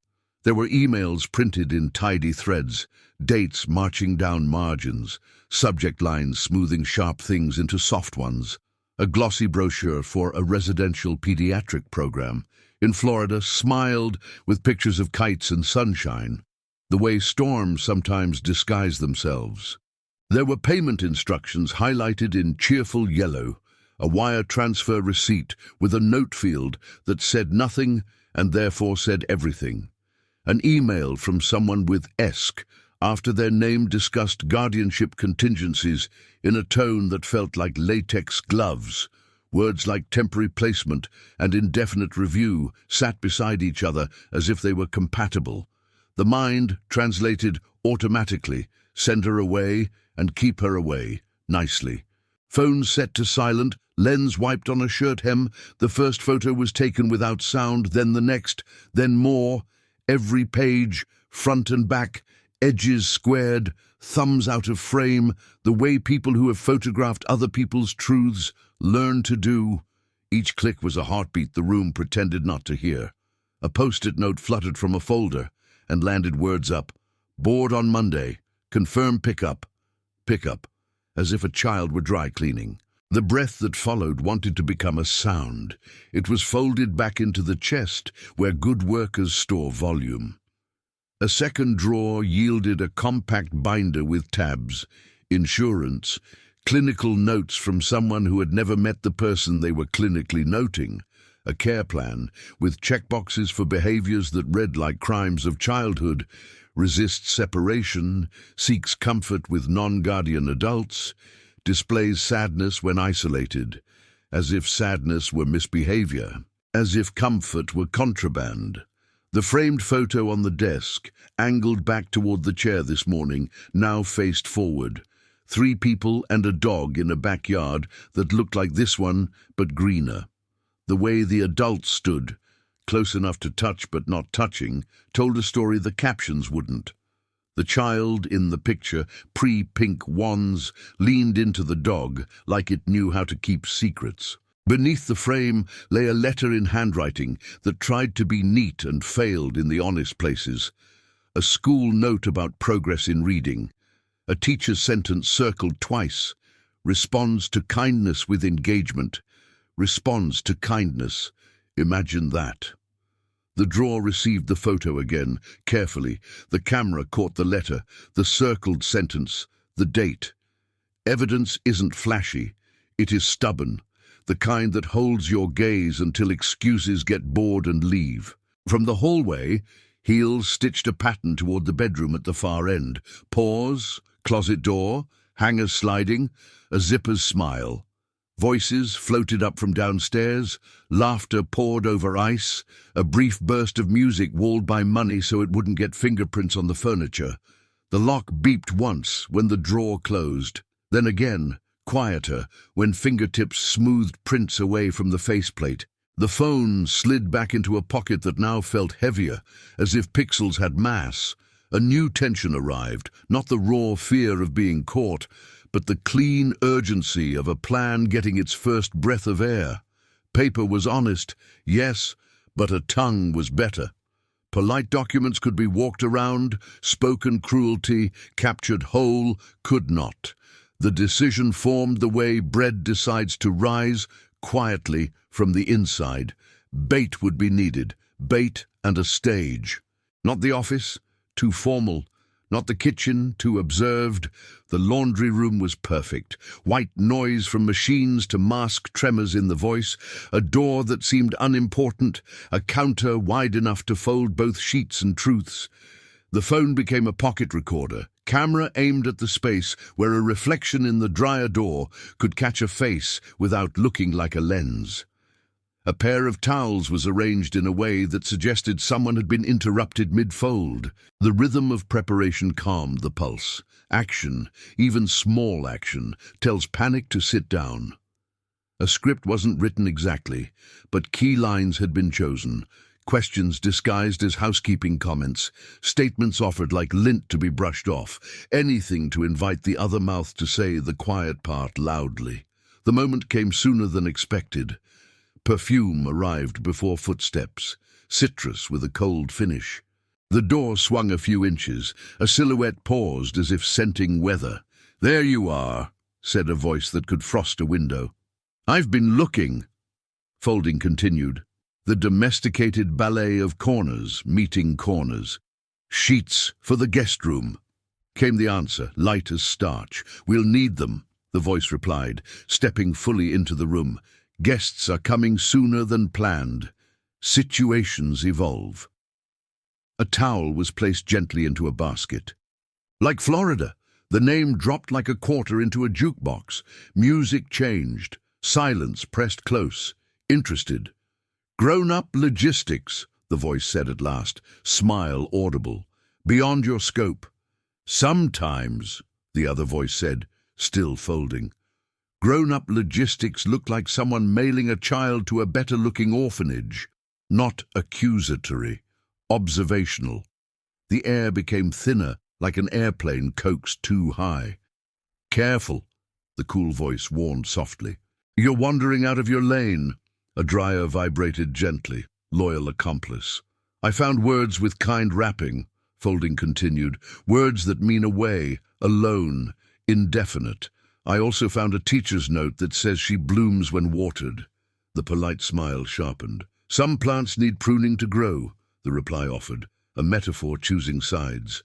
There were emails printed in tidy threads, dates marching down margins, subject lines smoothing sharp things into soft ones. A glossy brochure for a residential pediatric program in Florida smiled with pictures of kites and sunshine, the way storms sometimes disguise themselves. There were payment instructions highlighted in cheerful yellow, a wire transfer receipt with a note field that said nothing and therefore said everything. An email from someone with ESC after their name discussed guardianship contingencies in a tone that felt like latex gloves. Words like temporary placement and indefinite review sat beside each other as if they were compatible. The mind translated automatically, send her away and keep her away, nicely. Phone set to silent, lens wiped on a shirt hem. The first photo was taken without sound, then the next, then more. Every page, front and back, edges squared, thumbs out of frame, the way people who have photographed other people's truths learn to do. Each click was a heartbeat the room pretended not to hear. A post-it note fluttered from a folder and landed words up. Board on Monday. Confirm pickup. Pickup. As if a child were dry cleaning. The breath that followed wanted to become a sound. It was folded back into the chest where good workers store volume. A second drawer yielded a compact binder with tabs, insurance, clinical notes from someone who had never met the person they were clinically noting, a care plan with checkboxes for behaviors that read like crimes of childhood, resists separation, seeks comfort with non-guardian adults, displays sadness when isolated, as if sadness were misbehavior, as if comfort were contraband. The framed photo on the desk, angled back toward the chair this morning, now faced forward. 3 people and a dog in a backyard that looked like this one, but greener. The way the adult stood, close enough to touch but not touching, told a story the captions wouldn't. The child in the picture, pre-pink wands, leaned into the dog like it knew how to keep secrets. Beneath the frame lay a letter in handwriting that tried to be neat and failed in the honest places. A school note about progress in reading. A teacher's sentence circled twice. Responds to kindness with engagement. Responds to kindness. Imagine that. The drawer received the photo again, carefully. The camera caught the letter, the circled sentence, the date. Evidence isn't flashy. It is stubborn. The kind that holds your gaze until excuses get bored and leave. From the hallway, Heels stitched a pattern toward the bedroom at the far end. Pause, closet door, hangers sliding, a zipper's smile. Voices floated up from downstairs, laughter poured over ice, a brief burst of music walled by money so it wouldn't get fingerprints on the furniture. The lock beeped once when the drawer closed, then again, quieter, when fingertips smoothed prints away from the faceplate. The phone slid back into a pocket that now felt heavier, as if pixels had mass. A new tension arrived, not the raw fear of being caught, but the clean urgency of a plan getting its first breath of air. Paper was honest, yes, but a tongue was better. Polite documents could be walked around, spoken cruelty, captured whole, could not. The decision formed the way bread decides to rise, quietly, from the inside. Bait would be needed, bait and a stage. Not the office, too formal. Not the kitchen, too observed. The laundry room was perfect. White noise from machines to mask tremors in the voice. A door that seemed unimportant. A counter wide enough to fold both sheets and truths. The phone became a pocket recorder. Camera aimed at the space where a reflection in the dryer door could catch a face without looking like a lens. A pair of towels was arranged in a way that suggested someone had been interrupted mid-fold. The rhythm of preparation calmed the pulse. Action, even small action, tells panic to sit down. A script wasn't written exactly, but key lines had been chosen. Questions disguised as housekeeping comments, statements offered like lint to be brushed off, anything to invite the other mouth to say the quiet part loudly. The moment came sooner than expected. Perfume arrived before footsteps, citrus with a cold finish. The door swung a few inches. A silhouette paused as if scenting weather. "There you are," said a voice that could frost a window. "I've been looking." Folding continued. The domesticated ballet of corners meeting corners. "Sheets for the guest room," came the answer, light as starch. "We'll need them," the voice replied, stepping fully into the room. "Guests are coming sooner than planned. Situations evolve." A towel was placed gently into a basket. Like Florida, the name dropped like a quarter into a jukebox. Music changed. Silence pressed close. Interested. "Grown-up logistics," the voice said at last, smile audible. "Beyond your scope." "Sometimes," the other voice said, still folding. Grown-up logistics looked like someone mailing a child to a better-looking orphanage. Not accusatory, observational. The air became thinner, like an airplane coaxed too high. "Careful," the cool voice warned softly. "You're wandering out of your lane." A dryer vibrated gently, loyal accomplice. "I found words with kind wrapping," Folding continued. "Words that mean away, alone, indefinite. I also found a teacher's note that says she blooms when watered." The polite smile sharpened. "Some plants need pruning to grow," the reply offered, a metaphor choosing sides.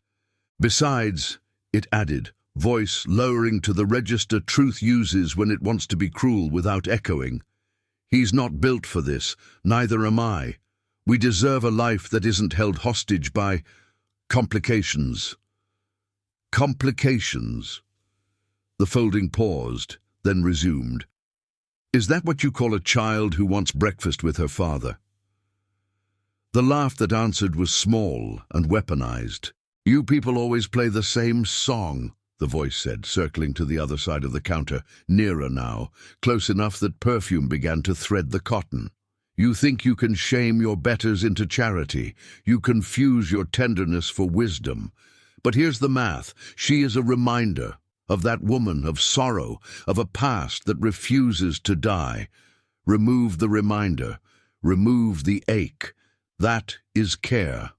"Besides," it added, voice lowering to the register truth uses when it wants to be cruel without echoing. "He's not built for this, neither am I. We deserve a life that isn't held hostage by complications." Complications. The Folding paused, then resumed. "Is that what you call a child who wants breakfast with her father?" The laugh that answered was small and weaponized. "You people always play the same song," the voice said, circling to the other side of the counter, nearer now, close enough that perfume began to thread the cotton. "You think you can shame your betters into charity. You confuse your tenderness for wisdom. But here's the math. She is a reminder of that woman, of sorrow, of a past that refuses to die. Remove the reminder. Remove the ache. That is care.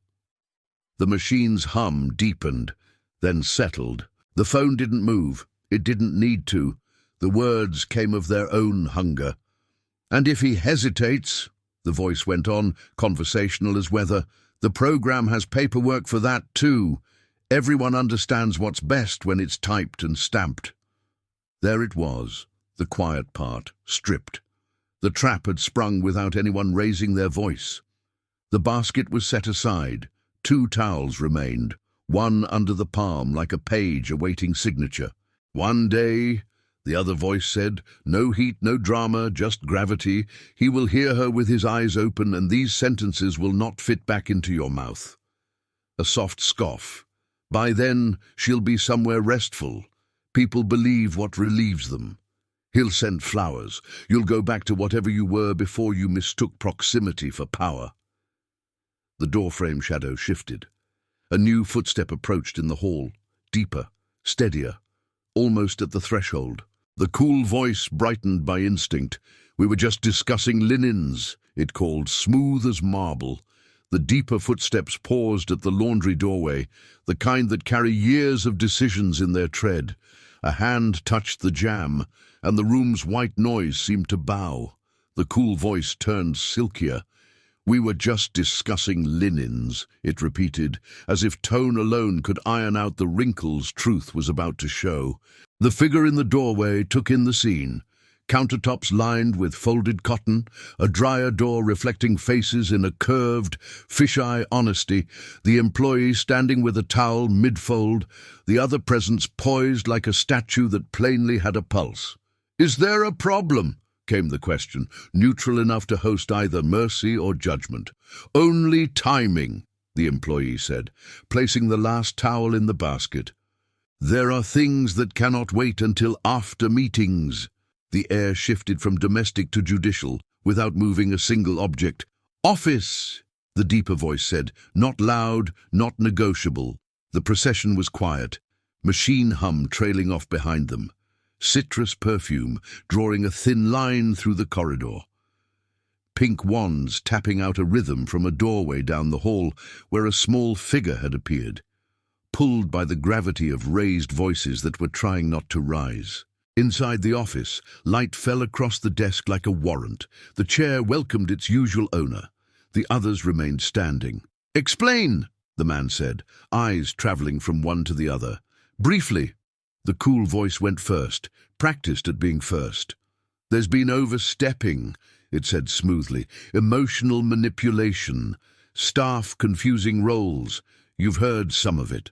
The machine's hum deepened, then settled. The phone didn't move. It didn't need to. The words came of their own hunger. "And if he hesitates," the voice went on, conversational as weather, "the program has paperwork for that too. Everyone understands what's best when it's typed and stamped." There it was, the quiet part, stripped. The trap had sprung without anyone raising their voice. The basket was set aside. 2 towels remained, one under the palm like a page awaiting signature. "One day," the other voice said, "no heat, no drama, just gravity. He will hear her with his eyes open, and these sentences will not fit back into your mouth." A soft scoff. "By then, she'll be somewhere restful. People believe what relieves them. He'll send flowers. You'll go back to whatever you were before you mistook proximity for power." The doorframe shadow shifted. A new footstep approached in the hall, deeper, steadier, almost at the threshold. The cool voice brightened by instinct. "We were just discussing linens," it called, smooth as marble. The deeper footsteps paused at the laundry doorway, the kind that carry years of decisions in their tread. A hand touched the jamb, and the room's white noise seemed to bow. The cool voice turned silkier. "We were just discussing linens," it repeated, as if tone alone could iron out the wrinkles truth was about to show. The figure in the doorway took in the scene. Countertops lined with folded cotton, a dryer door reflecting faces in a curved, fisheye honesty, the employee standing with a towel mid-fold, the other presence poised like a statue that plainly had a pulse. "Is there a problem?" came the question, neutral enough to host either mercy or judgment. "Only timing," the employee said, placing the last towel in the basket. "There are things that cannot wait until after meetings." The air shifted from domestic to judicial, without moving a single object. "Office," the deeper voice said, not loud, not negotiable. The procession was quiet, machine hum trailing off behind them. Citrus perfume drawing a thin line through the corridor. Pink wands tapping out a rhythm from a doorway down the hall where a small figure had appeared, pulled by the gravity of raised voices that were trying not to rise. Inside the office, light fell across the desk like a warrant. The chair welcomed its usual owner. The others remained standing. "Explain," the man said, eyes traveling from one to the other. "Briefly." The cool voice went first, practiced at being first. "There's been overstepping," it said smoothly. "Emotional manipulation. Staff confusing roles. You've heard some of it."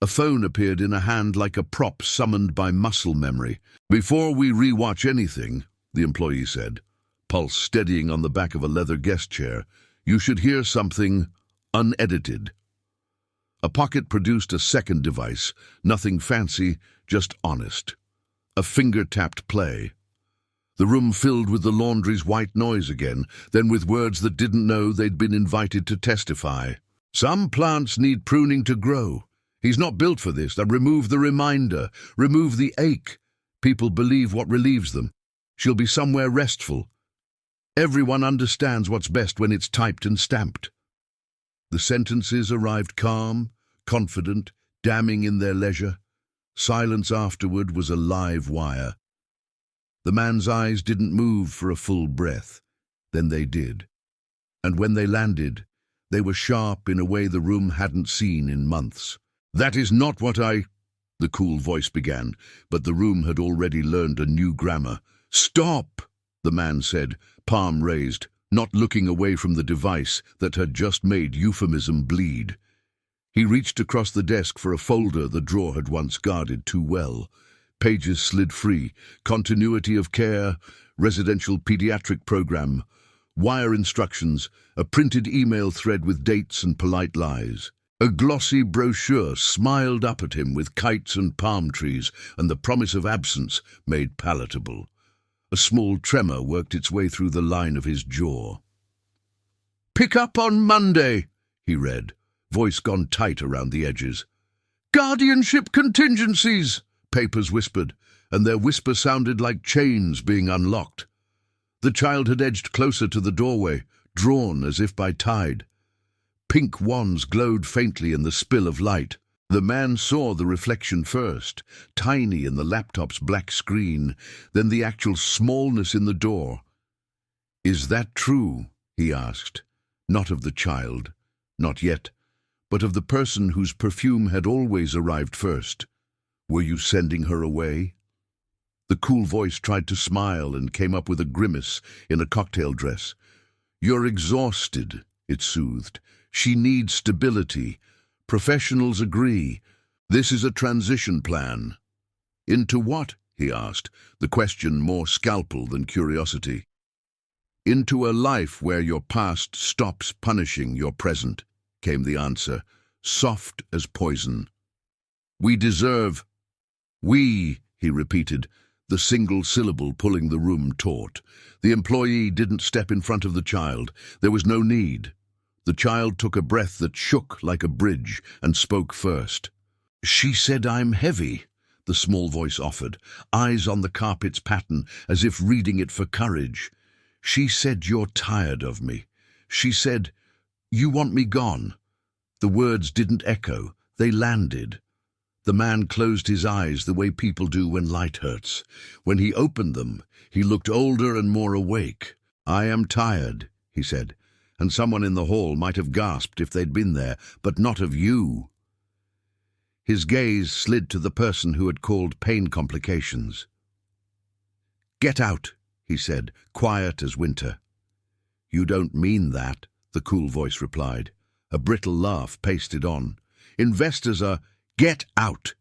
A phone appeared in a hand like a prop summoned by muscle memory. "Before we re-watch anything," the employee said, pulse steadying on the back of a leather guest chair, "you should hear something unedited." A pocket produced a second device, nothing fancy, just honest. A finger tapped play. The room filled with the laundry's white noise again, then with words that didn't know they'd been invited to testify. "Some plants need pruning to grow. He's not built for this. Remove the reminder. Remove the ache. People believe what relieves them. She'll be somewhere restful. Everyone understands what's best when it's typed and stamped." The sentences arrived calm, confident, damning in their leisure. Silence afterward was a live wire. The man's eyes didn't move for a full breath. Then they did. And when they landed, they were sharp in a way the room hadn't seen in months. "That is not what the cool voice began, but the room had already learned a new grammar. "Stop," the man said, palm raised, not looking away from the device that had just made euphemism bleed. He reached across the desk for a folder the drawer had once guarded too well. Pages slid free. Continuity of care, residential pediatric program, wire instructions, a printed email thread with dates and polite lies. A glossy brochure smiled up at him with kites and palm trees and the promise of absence made palatable. A small tremor worked its way through the line of his jaw. "Pick up on Monday," he read, voice gone tight around the edges. "Guardianship contingencies," papers whispered, and their whisper sounded like chains being unlocked. The child had edged closer to the doorway, drawn as if by tide. Pink wands glowed faintly in the spill of light. The man saw the reflection first, tiny in the laptop's black screen, then the actual smallness in the door. "Is that true?" he asked. Not of the child, not yet, but of the person whose perfume had always arrived first. "Were you sending her away?" The cool voice tried to smile and came up with a grimace in a cocktail dress. "You're exhausted," it soothed. "She needs stability. Professionals agree. This is a transition plan." "Into what?" he asked, the question more scalpel than curiosity. "Into a life where your past stops punishing your present," came the answer, soft as poison. "We deserve—" "We," he repeated, the single syllable pulling the room taut. The employee didn't step in front of the child. There was no need. The child took a breath that shook like a bridge and spoke first. "She said I'm heavy," the small voice offered, eyes on the carpet's pattern as if reading it for courage. "She said you're tired of me. She said, you want me gone." The words didn't echo, they landed. The man closed his eyes the way people do when light hurts. When he opened them, he looked older and more awake. "I am tired," he said, and someone in the hall might have gasped if they'd been there, but not of you. His gaze slid to the person who had called pain complications. "Get out," he said, quiet as winter. "You don't mean that," the cool voice replied. A brittle laugh pasted on. "Investors are—" "Get out!"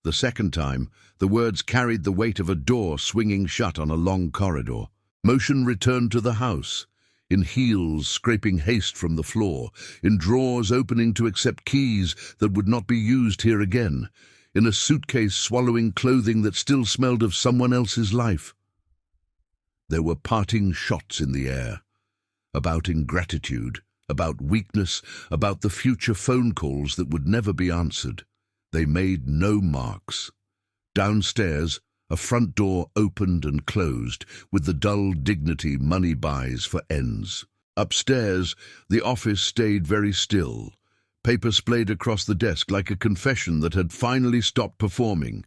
The second time, the words carried the weight of a door swinging shut on a long corridor. Motion returned to the house, in heels scraping haste from the floor, in drawers opening to accept keys that would not be used here again, in a suitcase swallowing clothing that still smelled of someone else's life. There were parting shots in the air, about ingratitude, about weakness, about the future phone calls that would never be answered. They made no marks. Downstairs, a front door opened and closed with the dull dignity money buys for ends. Upstairs, the office stayed very still. Paper splayed across the desk like a confession that had finally stopped performing.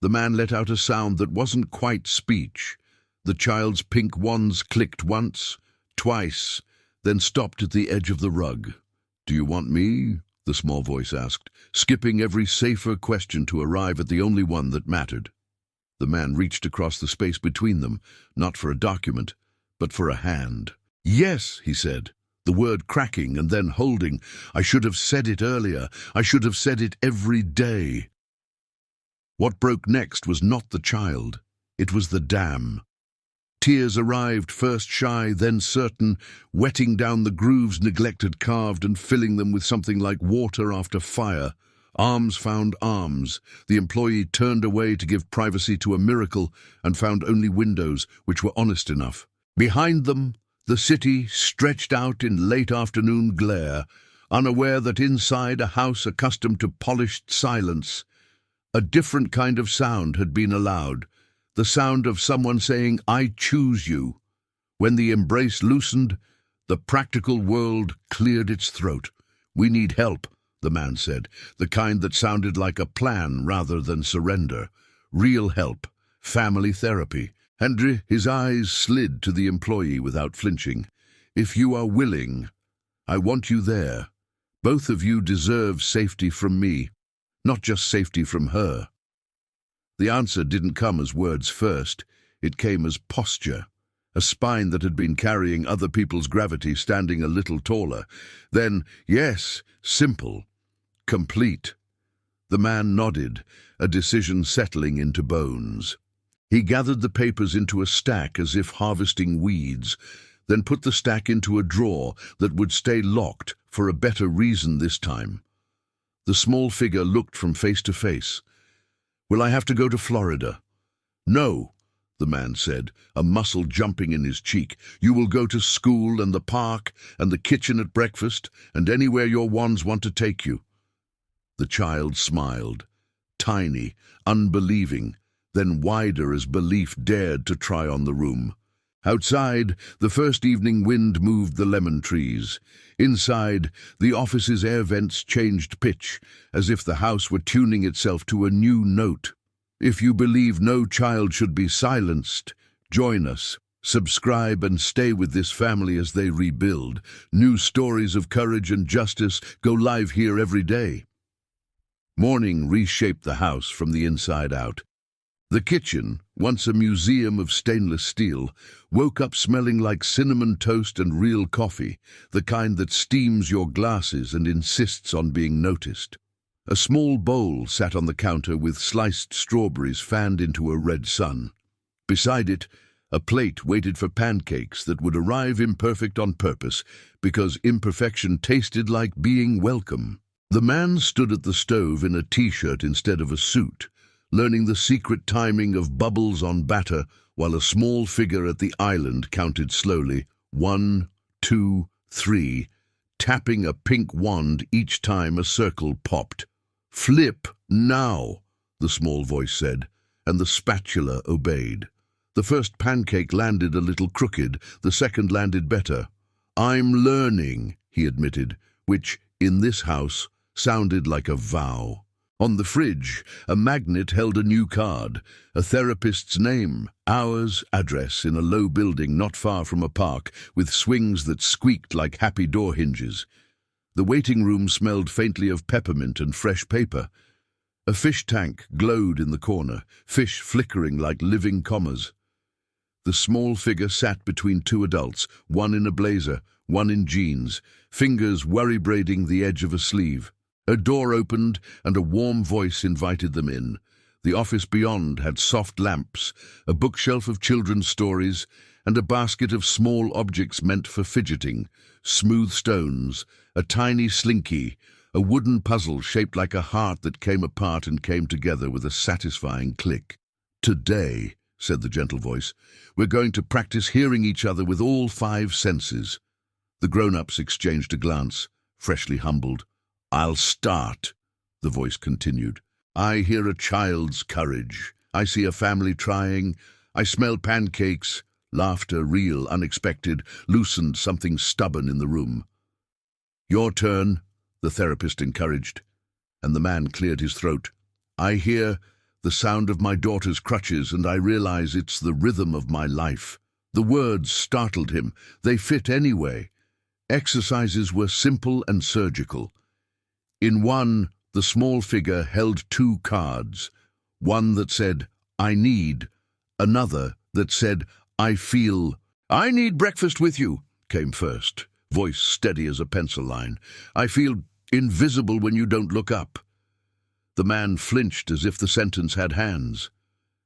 The man let out a sound that wasn't quite speech. The child's pink wands clicked once, twice, then stopped at the edge of the rug. "Do you want me?" the small voice asked, skipping every safer question to arrive at the only one that mattered. The man reached across the space between them, not for a document, but for a hand. "Yes," he said, the word cracking and then holding. "I should have said it earlier. I should have said it every day." What broke next was not the child. It was the dam. Tears arrived, first shy, then certain, wetting down the grooves neglected carved and filling them with something like water after fire. Arms found arms. The employee turned away to give privacy to a miracle and found only windows which were honest enough. Behind them, the city stretched out in late afternoon glare, unaware that inside a house accustomed to polished silence, a different kind of sound had been allowed. The sound of someone saying, "I choose you." When the embrace loosened, the practical world cleared its throat. "We need help," the man said, the kind that sounded like a plan rather than surrender. Real help, family therapy. Henry, his eyes slid to the employee without flinching. "If you are willing, I want you there. Both of you deserve safety from me, not just safety from her." The answer didn't come as words first. It came as posture, a spine that had been carrying other people's gravity standing a little taller. Then, yes, simple, complete. The man nodded, a decision settling into bones. He gathered the papers into a stack as if harvesting weeds, then put the stack into a drawer that would stay locked for a better reason this time. The small figure looked from face to face. "Will I have to go to Florida?" "No," the man said, a muscle jumping in his cheek. "You will go to school and the park and the kitchen at breakfast and anywhere your wands want to take you." The child smiled, tiny, unbelieving, then wider as belief dared to try on the room. Outside, the first evening wind moved the lemon trees. Inside, the office's air vents changed pitch, as if the house were tuning itself to a new note. If you believe no child should be silenced, join us. Subscribe and stay with this family as they rebuild. New stories of courage and justice go live here every day. Morning reshaped the house from the inside out. The kitchen, once a museum of stainless steel, woke up smelling like cinnamon toast and real coffee, the kind that steams your glasses and insists on being noticed. A small bowl sat on the counter with sliced strawberries fanned into a red sun. Beside it, a plate waited for pancakes that would arrive imperfect on purpose, because imperfection tasted like being welcome. The man stood at the stove in a t-shirt instead of a suit, learning the secret timing of bubbles on batter, while a small figure at the island counted slowly, 1, 2, 3, tapping a pink wand each time a circle popped. "Flip now," the small voice said, and the spatula obeyed. The first pancake landed a little crooked, the second landed better. "I'm learning," he admitted, which, in this house, sounded like a vow. On the fridge, a magnet held a new card, a therapist's name, hours, address in a low building not far from a park, with swings that squeaked like happy door hinges. The waiting room smelled faintly of peppermint and fresh paper. A fish tank glowed in the corner, fish flickering like living commas. The small figure sat between two adults, one in a blazer, one in jeans, fingers worry-braiding the edge of a sleeve. A door opened, and a warm voice invited them in. The office beyond had soft lamps, a bookshelf of children's stories, and a basket of small objects meant for fidgeting, smooth stones, a tiny slinky, a wooden puzzle shaped like a heart that came apart and came together with a satisfying click. "Today," said the gentle voice, "we're going to practice hearing each other with all 5 senses." The grown-ups exchanged a glance, freshly humbled. "I'll start," the voice continued. "I hear a child's courage. I see a family trying. I smell pancakes. Laughter, real, unexpected, loosened something stubborn in the room." "Your turn," the therapist encouraged, and the man cleared his throat. "I hear the sound of my daughter's crutches, and I realize it's the rhythm of my life." The words startled him. They fit anyway. Exercises were simple and surgical. In one, the small figure held 2 cards, one that said, "I need," another that said, "I feel." "I need breakfast with you," came first, voice steady as a pencil line. "I feel invisible when you don't look up." The man flinched as if the sentence had hands.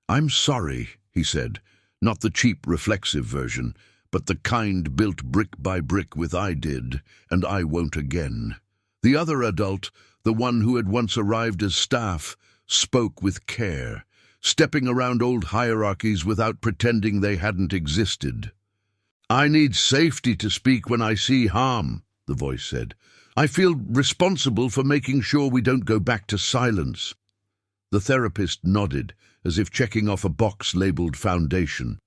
"I'm sorry," he said, not the cheap reflexive version, but the kind built brick by brick with "I did, and I won't again." The other adult, the one who had once arrived as staff, spoke with care, stepping around old hierarchies without pretending they hadn't existed. "I need safety to speak when I see harm," the voice said. "I feel responsible for making sure we don't go back to silence." The therapist nodded, as if checking off a box labeled foundation.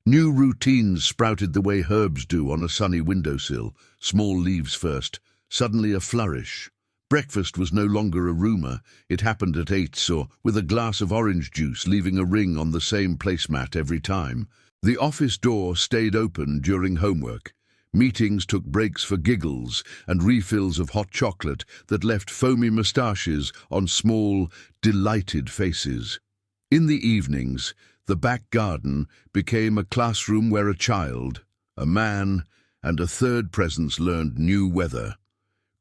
New routines sprouted the way herbs do on a sunny windowsill, small leaves first, suddenly a flourish. Breakfast was no longer a rumor. It happened at 8 or with a glass of orange juice, leaving a ring on the same placemat every time. The office door stayed open during homework. Meetings took breaks for giggles and refills of hot chocolate that left foamy moustaches on small, delighted faces. In the evenings, the back garden became a classroom where a child, a man, and a third presence learned new weather.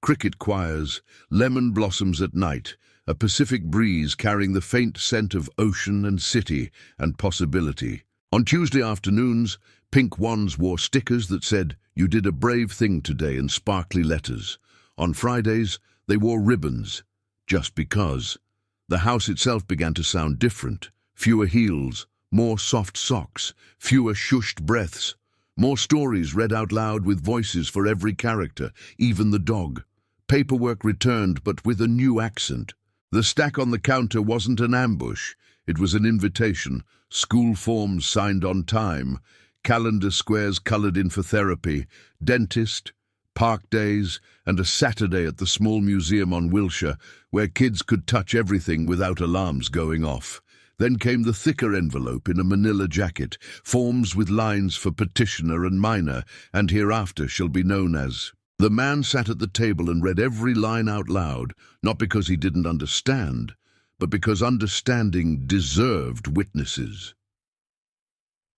Cricket choirs, lemon blossoms at night, a Pacific breeze carrying the faint scent of ocean and city and possibility. On Tuesday afternoons, pink wands wore stickers that said, "You did a brave thing today," in sparkly letters. On Fridays, they wore ribbons, just because. The house itself began to sound different. Fewer heels, more soft socks, fewer shushed breaths, more stories read out loud with voices for every character, even the dog. Paperwork returned, but with a new accent. The stack on the counter wasn't an ambush. It was an invitation, school forms signed on time, calendar squares coloured in for therapy, dentist, park days, and a Saturday at the small museum on Wilshire, where kids could touch everything without alarms going off. Then came the thicker envelope in a manila jacket, forms with lines for petitioner and minor, and hereafter shall be known as. The man sat at the table and read every line out loud, not because he didn't understand, but because understanding deserved witnesses.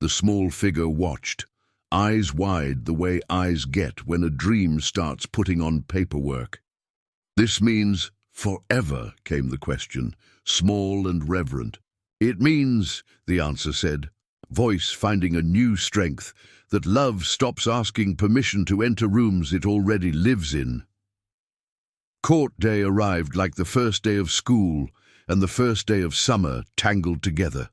The small figure watched, eyes wide the way eyes get when a dream starts putting on paperwork. "This means forever," came the question, small and reverent. "It means," the answer said, voice finding a new strength, "that love stops asking permission to enter rooms it already lives in." Court day arrived like the first day of school and the first day of summer tangled together.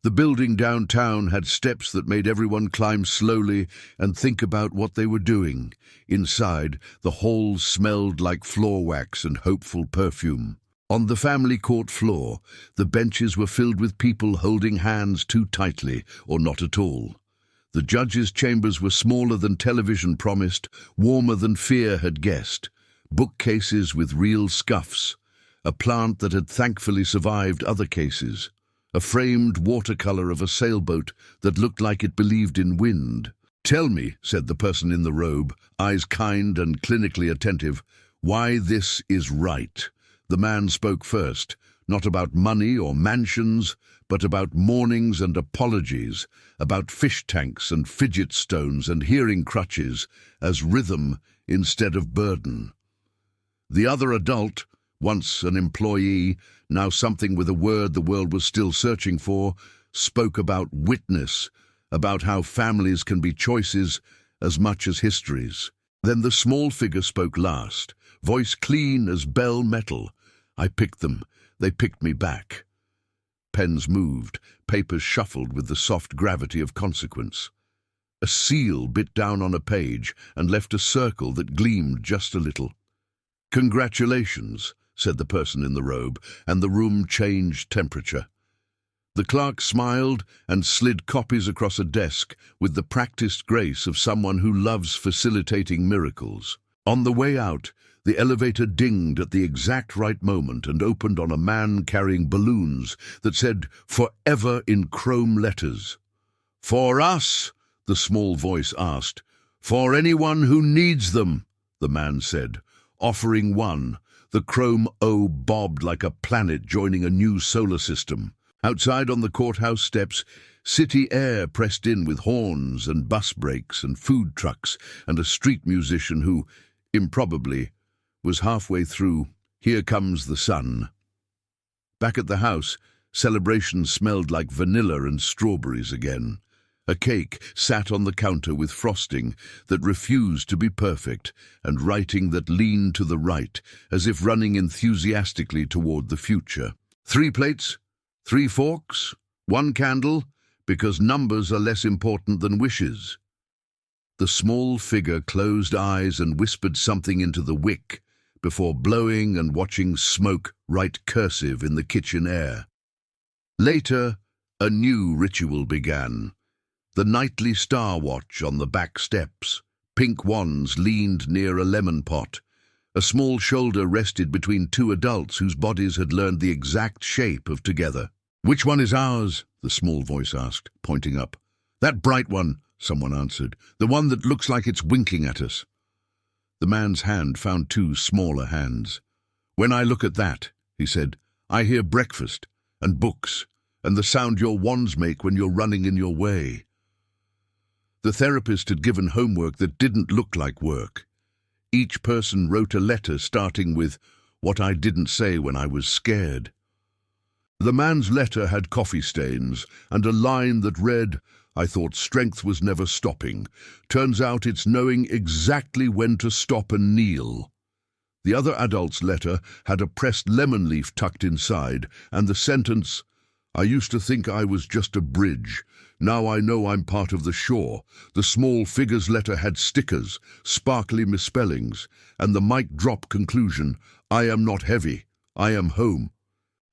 The building downtown had steps that made everyone climb slowly and think about what they were doing. Inside, the halls smelled like floor wax and hopeful perfume. On the family court floor, the benches were filled with people holding hands too tightly or not at all. The judges' chambers were smaller than television promised, warmer than fear had guessed. Bookcases with real scuffs, a plant that had thankfully survived other cases, a framed watercolor of a sailboat that looked like it believed in wind. "Tell me," said the person in the robe, eyes kind and clinically attentive, "why this is right." The man spoke first, not about money or mansions, but about mornings and apologies, about fish tanks and fidget stones and hearing crutches as rhythm instead of burden. The other adult, once an employee, now something with a word the world was still searching for, spoke about witness, about how families can be choices as much as histories. Then the small figure spoke last, voice clean as bell metal. "I picked them. They picked me back." Pens moved, papers shuffled with the soft gravity of consequence. A seal bit down on a page and left a circle that gleamed just a little. "Congratulations," said the person in the robe, and the room changed temperature. The clerk smiled and slid copies across a desk with the practiced grace of someone who loves facilitating miracles. On the way out, the elevator dinged at the exact right moment and opened on a man carrying balloons that said "Forever" in chrome letters. "For us?" the small voice asked. "For anyone who needs them," the man said, offering one. The chrome O bobbed like a planet joining a new solar system. Outside on the courthouse steps, city air pressed in with horns and bus brakes and food trucks and a street musician who, improbably, was halfway through "Here Comes the Sun." Back at the house, celebrations smelled like vanilla and strawberries again. A cake sat on the counter with frosting that refused to be perfect and writing that leaned to the right, as if running enthusiastically toward the future. 3 plates, 3 forks, 1 candle, because numbers are less important than wishes. The small figure closed eyes and whispered something into the wick before blowing and watching smoke write cursive in the kitchen air. Later, a new ritual began. The nightly star watch on the back steps. Pink wands leaned near a lemon pot. A small shoulder rested between 2 adults whose bodies had learned the exact shape of together. "Which one is ours?" the small voice asked, pointing up. "That bright one," someone answered. "The one that looks like it's winking at us." The man's hand found 2 smaller hands. "When I look at that," he said, "I hear breakfast and books and the sound your wands make when you're running in your way." The therapist had given homework that didn't look like work. Each person wrote a letter starting with, "What I didn't say when I was scared." The man's letter had coffee stains and a line that read, "I thought strength was never stopping. Turns out it's knowing exactly when to stop and kneel." The other adult's letter had a pressed lemon leaf tucked inside and the sentence, "I used to think I was just a bridge. Now I know I'm part of the shore." The small figure's letter had stickers, sparkly misspellings, and the mic drop conclusion, "I am not heavy, I am home."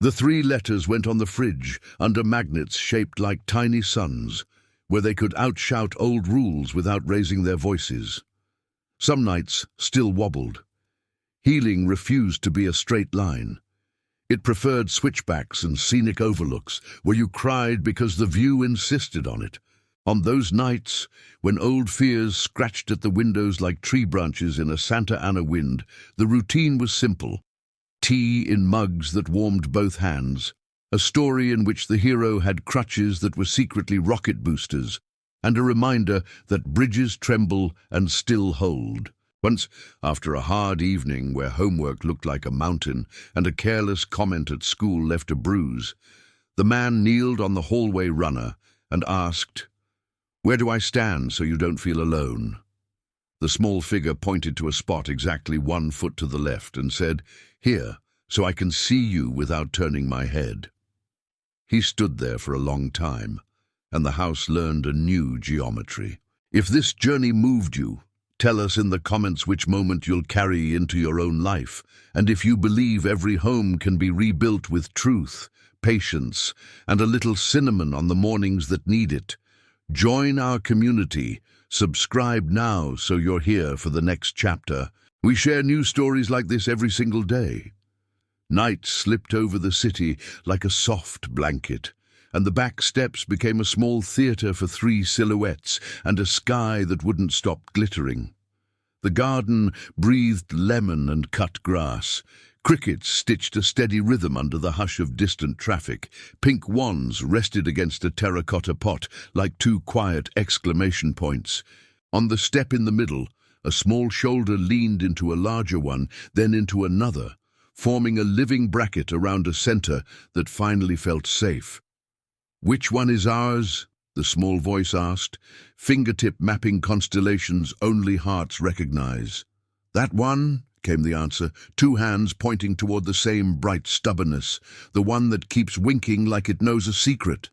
The 3 letters went on the fridge under magnets shaped like tiny suns. where they could outshout old rules without raising their voices. Some nights still wobbled. Healing refused to be a straight line. It preferred switchbacks and scenic overlooks, where you cried because the view insisted on it. On those nights, when old fears scratched at the windows like tree branches in a Santa Ana wind, the routine was simple. Tea in mugs that warmed both hands, a story in which the hero had crutches that were secretly rocket boosters, and a reminder that bridges tremble and still hold. Once, after a hard evening where homework looked like a mountain and a careless comment at school left a bruise, the man kneeled on the hallway runner and asked, "Where do I stand so you don't feel alone?" The small figure pointed to a spot exactly 1 foot to the left and said, "Here, so I can see you without turning my head." He stood there for a long time, and the house learned a new geometry. If this journey moved you, tell us in the comments which moment you'll carry into your own life, and if you believe every home can be rebuilt with truth, patience, and a little cinnamon on the mornings that need it. Join our community. Subscribe now so you're here for the next chapter. We share new stories like this every single day. Night slipped over the city like a soft blanket, and the back steps became a small theater for 3 silhouettes and a sky that wouldn't stop glittering. The garden breathed lemon and cut grass. Crickets stitched a steady rhythm under the hush of distant traffic. Pink wands rested against a terracotta pot like 2 quiet exclamation points. On the step in the middle, a small shoulder leaned into a larger one, then into another, forming a living bracket around a center that finally felt safe. "Which one is ours?" the small voice asked, fingertip mapping constellations only hearts recognize. "That one," came the answer, 2 hands pointing toward the same bright stubbornness, the one that keeps winking like it knows a secret.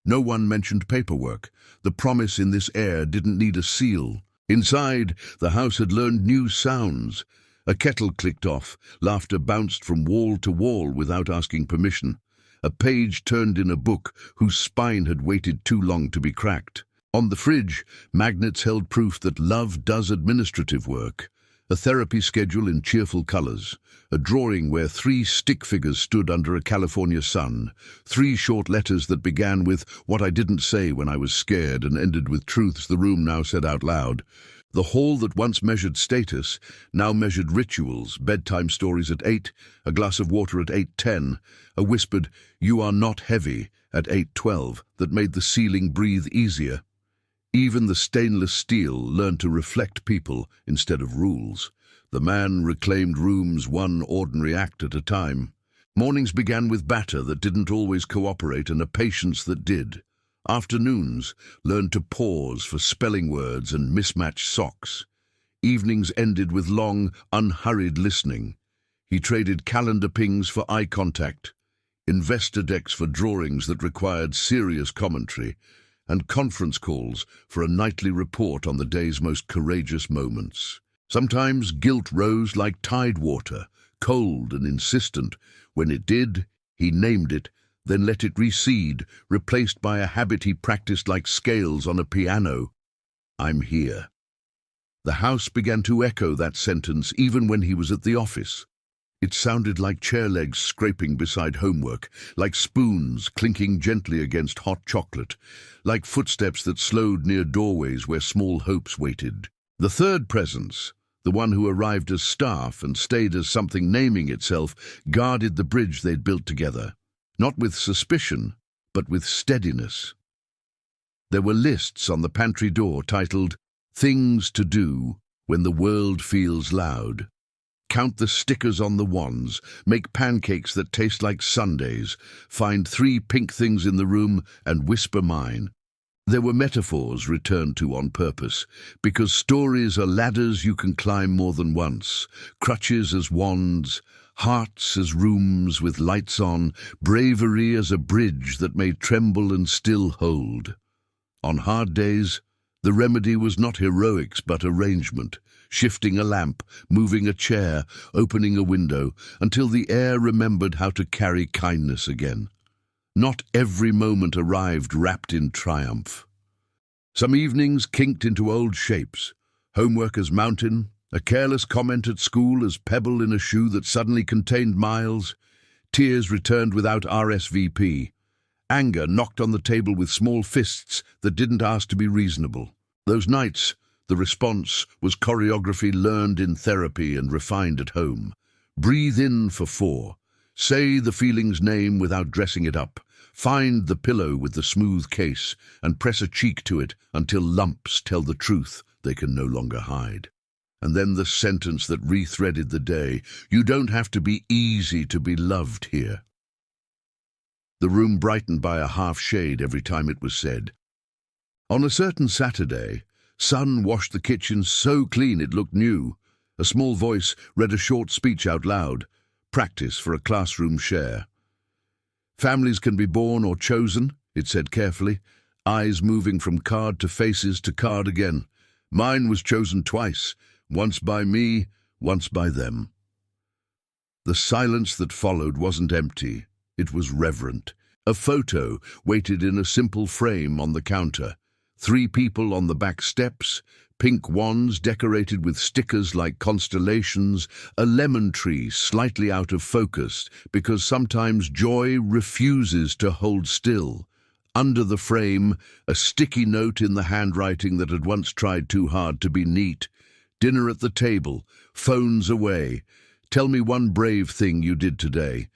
No one mentioned paperwork. The promise in this air didn't need a seal. Inside, the house had learned new sounds. A kettle clicked off, laughter bounced from wall to wall without asking permission. A page turned in a book whose spine had waited too long to be cracked. On the fridge, magnets held proof that love does administrative work. A therapy schedule in cheerful colors. A drawing where 3 stick figures stood under a California sun. 3 short letters that began with "What I didn't say when I was scared" and ended with truths the room now said out loud. The hall that once measured status now measured rituals, bedtime stories at 8, a glass of water at 8:10, a whispered "You are not heavy" at 8:12 that made the ceiling breathe easier. Even the stainless steel learned to reflect people instead of rules. The man reclaimed rooms 1 ordinary act at a time. Mornings began with batter that didn't always cooperate and a patience that did. Afternoons learned to pause for spelling words and mismatched socks. Evenings ended with long, unhurried listening. He traded calendar pings for eye contact, investor decks for drawings that required serious commentary, and conference calls for a nightly report on the day's most courageous moments. Sometimes guilt rose like tide water, cold and insistent. When it did, he named it, then let it recede, replaced by a habit he practiced like scales on a piano. "I'm here." The house began to echo that sentence even when he was at the office. It sounded like chair legs scraping beside homework, like spoons clinking gently against hot chocolate, like footsteps that slowed near doorways where small hopes waited. The third presence, the one who arrived as staff and stayed as something naming itself, guarded the bridge they'd built together. Not with suspicion, but with steadiness. There were lists on the pantry door titled, "Things to Do When the World Feels Loud." Count the stickers on the wands, make pancakes that taste like sundaes, find 3 pink things in the room and whisper mine. There were metaphors returned to on purpose, because stories are ladders you can climb more than once, crutches as wands, hearts as rooms with lights on, bravery as a bridge that may tremble and still hold. On hard days, the remedy was not heroics but arrangement, shifting a lamp, moving a chair, opening a window, until the air remembered how to carry kindness again. Not every moment arrived wrapped in triumph. Some evenings kinked into old shapes. Homework as mountain, a careless comment at school as pebble in a shoe that suddenly contained miles. Tears returned without RSVP. Anger knocked on the table with small fists that didn't ask to be reasonable. Those nights, the response was choreography learned in therapy and refined at home. Breathe in for 4. Say the feeling's name without dressing it up. Find the pillow with the smooth case and press a cheek to it until lumps tell the truth they can no longer hide. And then the sentence that rethreaded the day: you don't have to be easy to be loved here. The room brightened by a half shade every time it was said. On a certain Saturday, Son washed the kitchen so clean it looked new. A small voice read a short speech out loud, practice for a classroom share. Families can be born or chosen, it said carefully, eyes moving from card to faces to card again. Mine was chosen twice, once by me, once by them. The silence that followed wasn't empty, it was reverent. A photo waited in a simple frame on the counter. 3 people on the back steps, pink wands decorated with stickers like constellations, a lemon tree slightly out of focus because sometimes joy refuses to hold still. Under the frame, a sticky note in the handwriting that had once tried too hard to be neat. Dinner at the table, phones away. Tell me one brave thing you did today.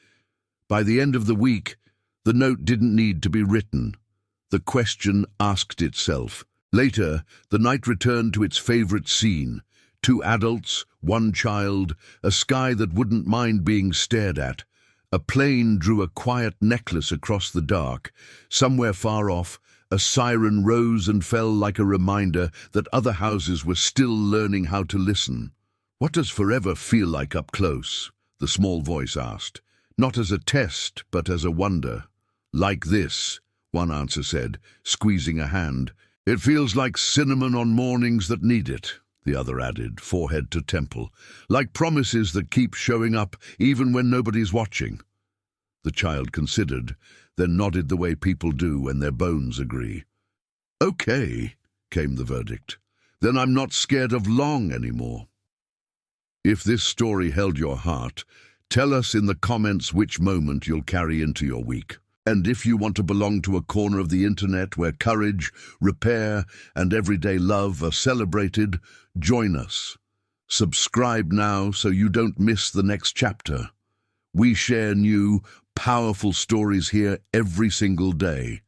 By the end of the week, the note didn't need to be written. The question asked itself. Later, the night returned to its favorite scene. 2 adults, 1 child, a sky that wouldn't mind being stared at. A plane drew a quiet necklace across the dark. Somewhere far off, a siren rose and fell like a reminder that other houses were still learning how to listen. What does forever feel like up close? The small voice asked. Not as a test, but as a wonder. Like this, one answer said, squeezing a hand. It feels like cinnamon on mornings that need it, the other added, forehead to temple. Like promises that keep showing up even when nobody's watching. The child considered, then nodded the way people do when their bones agree. Okay, came the verdict. Then I'm not scared of long anymore. If this story held your heart, tell us in the comments which moment you'll carry into your week. And if you want to belong to a corner of the internet where courage, repair, and everyday love are celebrated, join us. Subscribe now so you don't miss the next chapter. We share new, powerful stories here every single day.